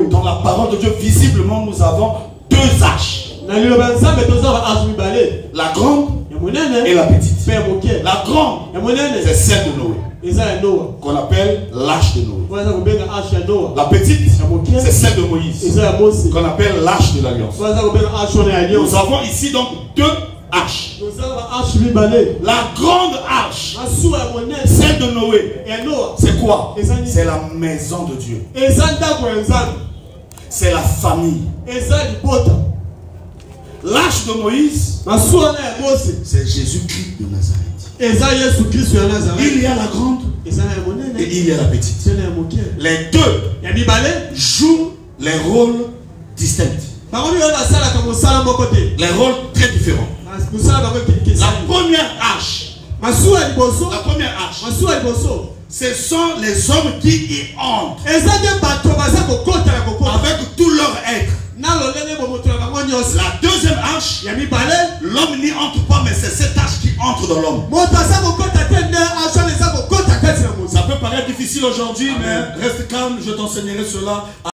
Dans la parole de Dieu, visiblement, nous avons deux arches. La grande et la petite. La grande, c'est celle de Noé, qu'on appelle l'arche de Noé. La petite, c'est celle de Moïse, qu'on appelle l'arche de l'Alliance. Nous avons ici donc deux arches. La grande arche, celle de Noé, c'est quoi? C'est la maison de Dieu. C'est la famille. L'arche de Moïse, c'est Jésus-Christ de Nazareth. Il y a la grande et il y a la petite. Les deux jouent les rôles distincts. Les rôles très différents. La première arche, ce sont les hommes qui y entrent avec tout leur être. La deuxième arche, l'homme n'y entre pas, mais c'est cette arche qui entre dans l'homme. Ça peut paraître difficile aujourd'hui, mais reste calme, je t'enseignerai cela.